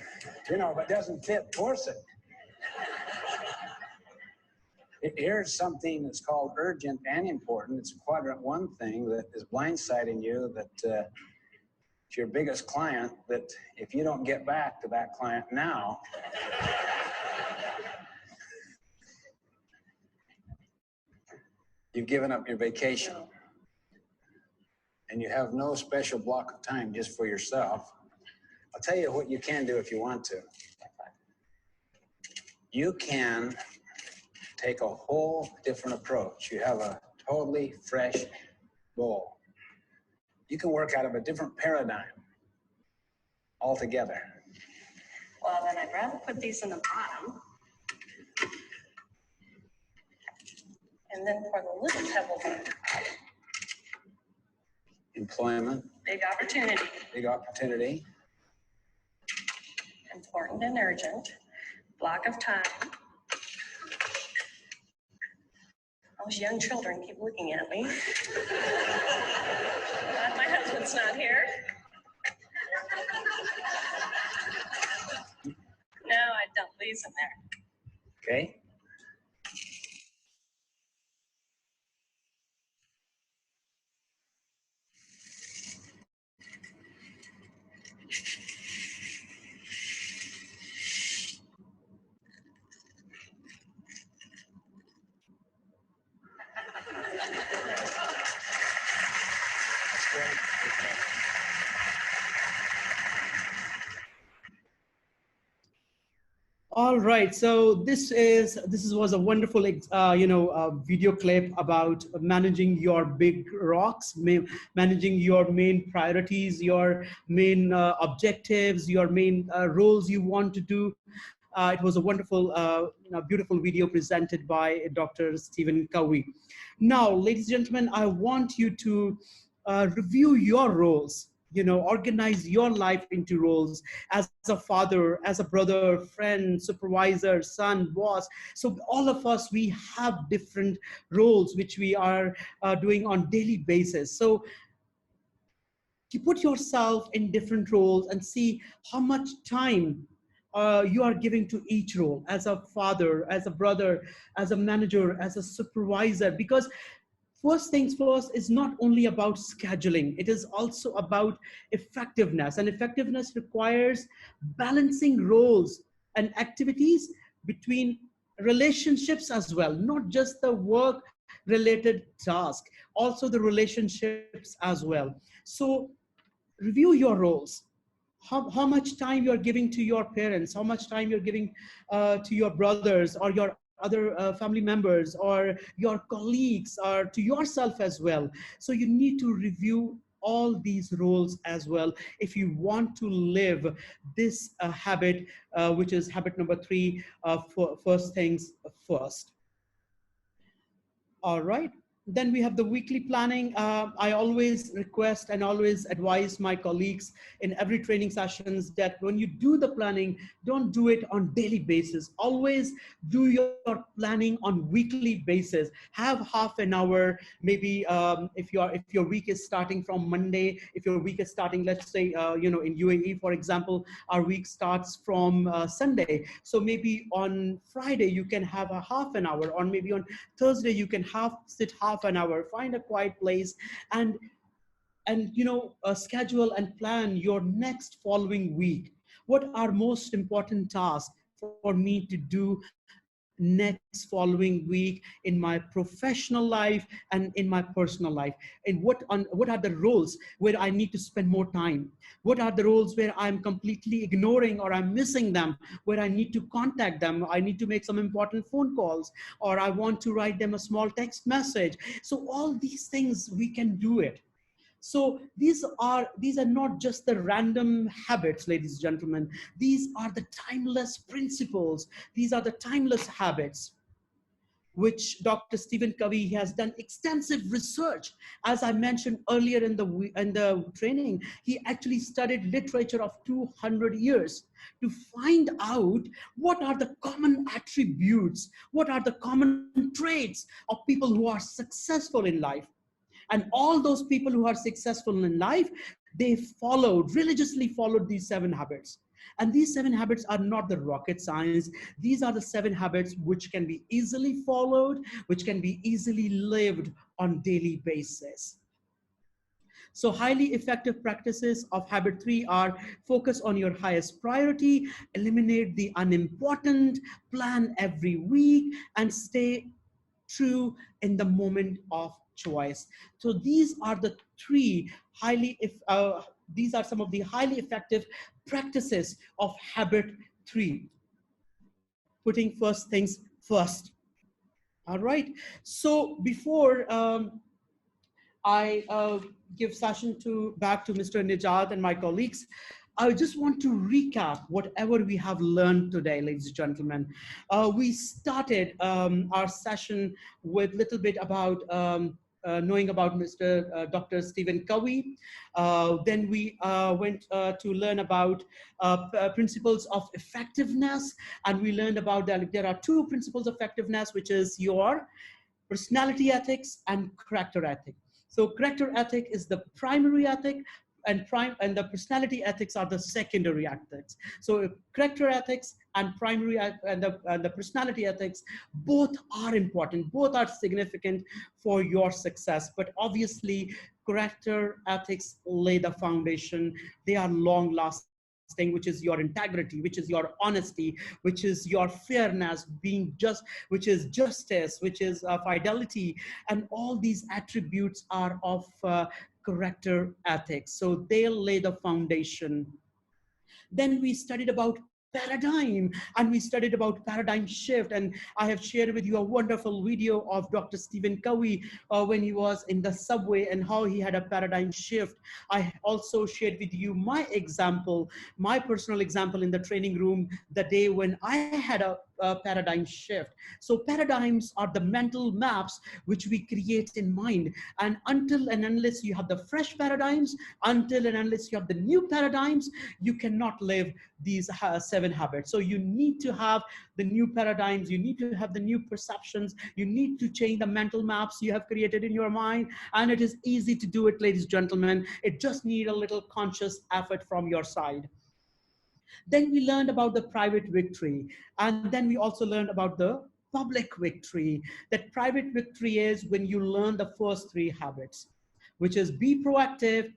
You know, if it doesn't fit, force it. Here's something that's called urgent and important. It's a quadrant 1 thing that is blindsiding you, that it's your biggest client, that if you don't get back to that client now, you've given up your vacation. And you have no special block of time just for yourself. I'll tell you what you can do if you want to. You can take a whole different approach. You have a totally fresh bowl. You can work out of a different paradigm altogether. Well, then I'd rather put these in the bottom. And then pour the little pebbles on top. Employment. Big opportunity. Big opportunity. Important and urgent. Block of time. Those young children keep looking at me. Glad my husband's not here. No, I dump these in there. Okay. All right, so this was a wonderful video clip about managing your big rocks, managing your main priorities, your main objectives, your main roles you want to do. It was a wonderful, beautiful video presented by Dr. Stephen Covey. Now, ladies and gentlemen, I want you to review your roles. Organize your life into roles as a father, as a brother, friend, supervisor, son, boss. So all of us, we have different roles which we are doing on daily basis. So you put yourself in different roles and see how much time you are giving to each role, as a father, as a brother, as a manager, as a supervisor, because first things first is not only about scheduling, it is also about effectiveness. And effectiveness requires balancing roles and activities between relationships as well, not just the work related task, also the relationships as well. So review your roles. How much time you're giving to your parents, how much time you're giving to your brothers or your other family members or your colleagues or to yourself as well. So you need to review all these roles as well if you want to live this habit, which is habit number 3, first things first. All right. Then we have the weekly planning. I always request and always advise my colleagues in every training sessions that when you do the planning, don't do it on daily basis. Always do your planning on weekly basis. Have half an hour, maybe if your week is starting from Monday, if your week is starting, let's say, in UAE, for example, our week starts from Sunday. So maybe on Friday, you can have a half an hour, or maybe on Thursday, you can sit half an hour, find a quiet place, and schedule and plan your next following week. What are most important tasks for me to do next following week in my professional life and in my personal life? And what are the roles where I need to spend more time? What are the roles where I'm completely ignoring or I'm missing them, where I need to contact them? I need to make some important phone calls, or I want to write them a small text message. So all these things, we can do it. So these are not just the random habits, ladies and gentlemen. These are the timeless principles. These are the timeless habits. which Dr. Stephen Covey has done extensive research. As I mentioned earlier in the training, he actually studied literature of 200 years to find out what are the common attributes, what are the common traits of people who are successful in life. And all those people who are successful in life, they religiously followed these 7 habits. And these 7 habits are not the rocket science. These are the 7 habits which can be easily followed, which can be easily lived on daily basis. So highly effective practices of habit 3 are: focus on your highest priority, eliminate the unimportant, plan every week, and stay true in the moment of choice. So these are the 3 these are some of the highly effective practices of habit 3. Putting first things first. All right. So before I give session back to Mr. Nijat and my colleagues, I just want to recap whatever we have learned today, ladies and gentlemen. We started our session with a little bit about knowing about Dr. Stephen Covey. Then we went to learn about principles of effectiveness, and we learned about that there are 2 principles of effectiveness, which is your personality ethics and character ethic. So character ethic is the primary ethic, and the personality ethics are the secondary ethics. So character ethics and the personality ethics, both are important, both are significant for your success. But obviously, character ethics lay the foundation. They are long lasting, which is your integrity, which is your honesty, which is your fairness, being just, which is justice, which is fidelity, and all these attributes are of character ethics. So they lay the foundation. Then we studied about paradigm, and we studied about paradigm shift, and I have shared with you a wonderful video of Dr. Stephen Covey when he was in the subway and how he had a paradigm shift. I also shared with you my example, my personal example in the training room, the day when I had a paradigm shift. So paradigms are the mental maps which we create in mind, and until and unless you have the fresh paradigms, until and unless you have the new paradigms, you cannot live these 7 habits. So you need to have the new paradigms, you need to have the new perceptions, you need to change the mental maps you have created in your mind, and it is easy to do it, ladies and gentlemen. It just needs a little conscious effort from your side. Then we learned about the private victory, and then we also learned about the public victory. That private victory is when you learn the first 3 habits, which is be proactive.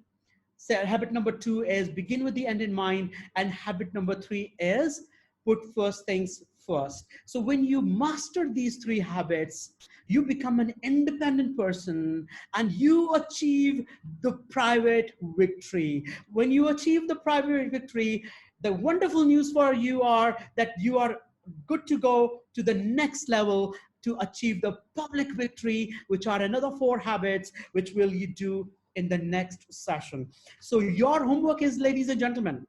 So habit number 2 is begin with the end in mind, and habit number 3 is put first things first. So when you master these 3 habits, you become an independent person and you achieve the private victory. When you achieve the private victory, the wonderful news for you are that you are good to go to the next level to achieve the public victory, which are another 4 habits, which will you do in the next session. So your homework is, ladies and gentlemen,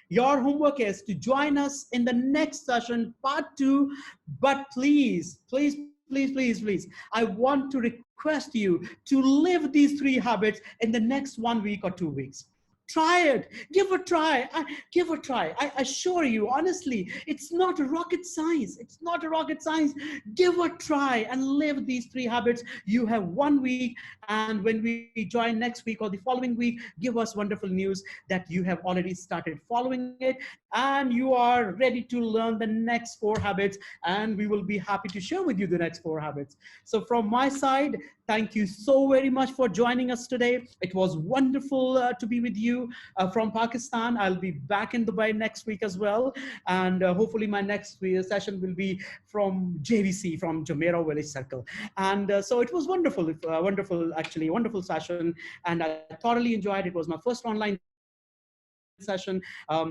your homework is to join us in the next session, part 2. But please, please, please, please, please, I want to request you to live these 3 habits in the next 1 week or 2 weeks. Try it. Give a try. Give a try. I assure you, honestly, it's not rocket science. It's not a rocket science. Give a try and live these 3 habits. You have 1 week, and when we join next week or the following week, give us wonderful news that you have already started following it and you are ready to learn the next 4 habits, and we will be happy to share with you the next 4 habits. So from my side, thank you so very much for joining us today. It was wonderful to be with you. From Pakistan. I'll be back in Dubai next week as well. And hopefully my next session will be from JVC, from Jumeirah Village Circle. And so it was wonderful, actually, wonderful session. And I thoroughly enjoyed it. It was my first online session.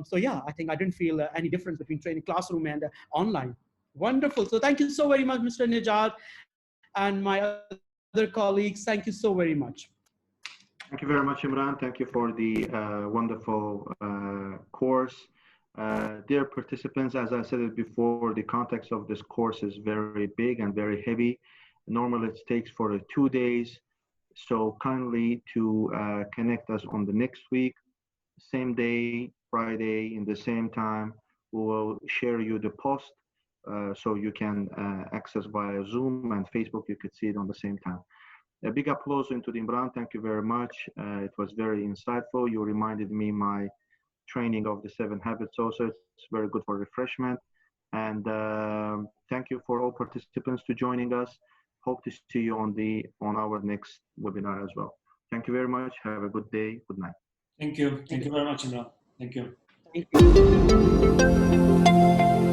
So yeah, I think I didn't feel any difference between training classroom and online. Wonderful. So thank you so very much, Mr. Nijat, and my other colleagues. Thank you so very much. Thank you very much, Imran. Thank you for the wonderful course. Dear participants, as I said it before, the context of this course is very big and very heavy. Normally it takes for 2 days. So kindly to connect us on the next week, same day, Friday, in the same time. We will share you the post so you can access via Zoom and Facebook. You could see it on the same time. A big applause into the Imran. Thank you very much. It was very insightful. You reminded me my training of the 7 habits also. It's very good for refreshment. And thank you for all participants to joining us. Hope to see you on our next webinar as well. Thank you very much. Have a good day. Good night. Thank you. Thank you very much, Imran. Thank you. Thank you.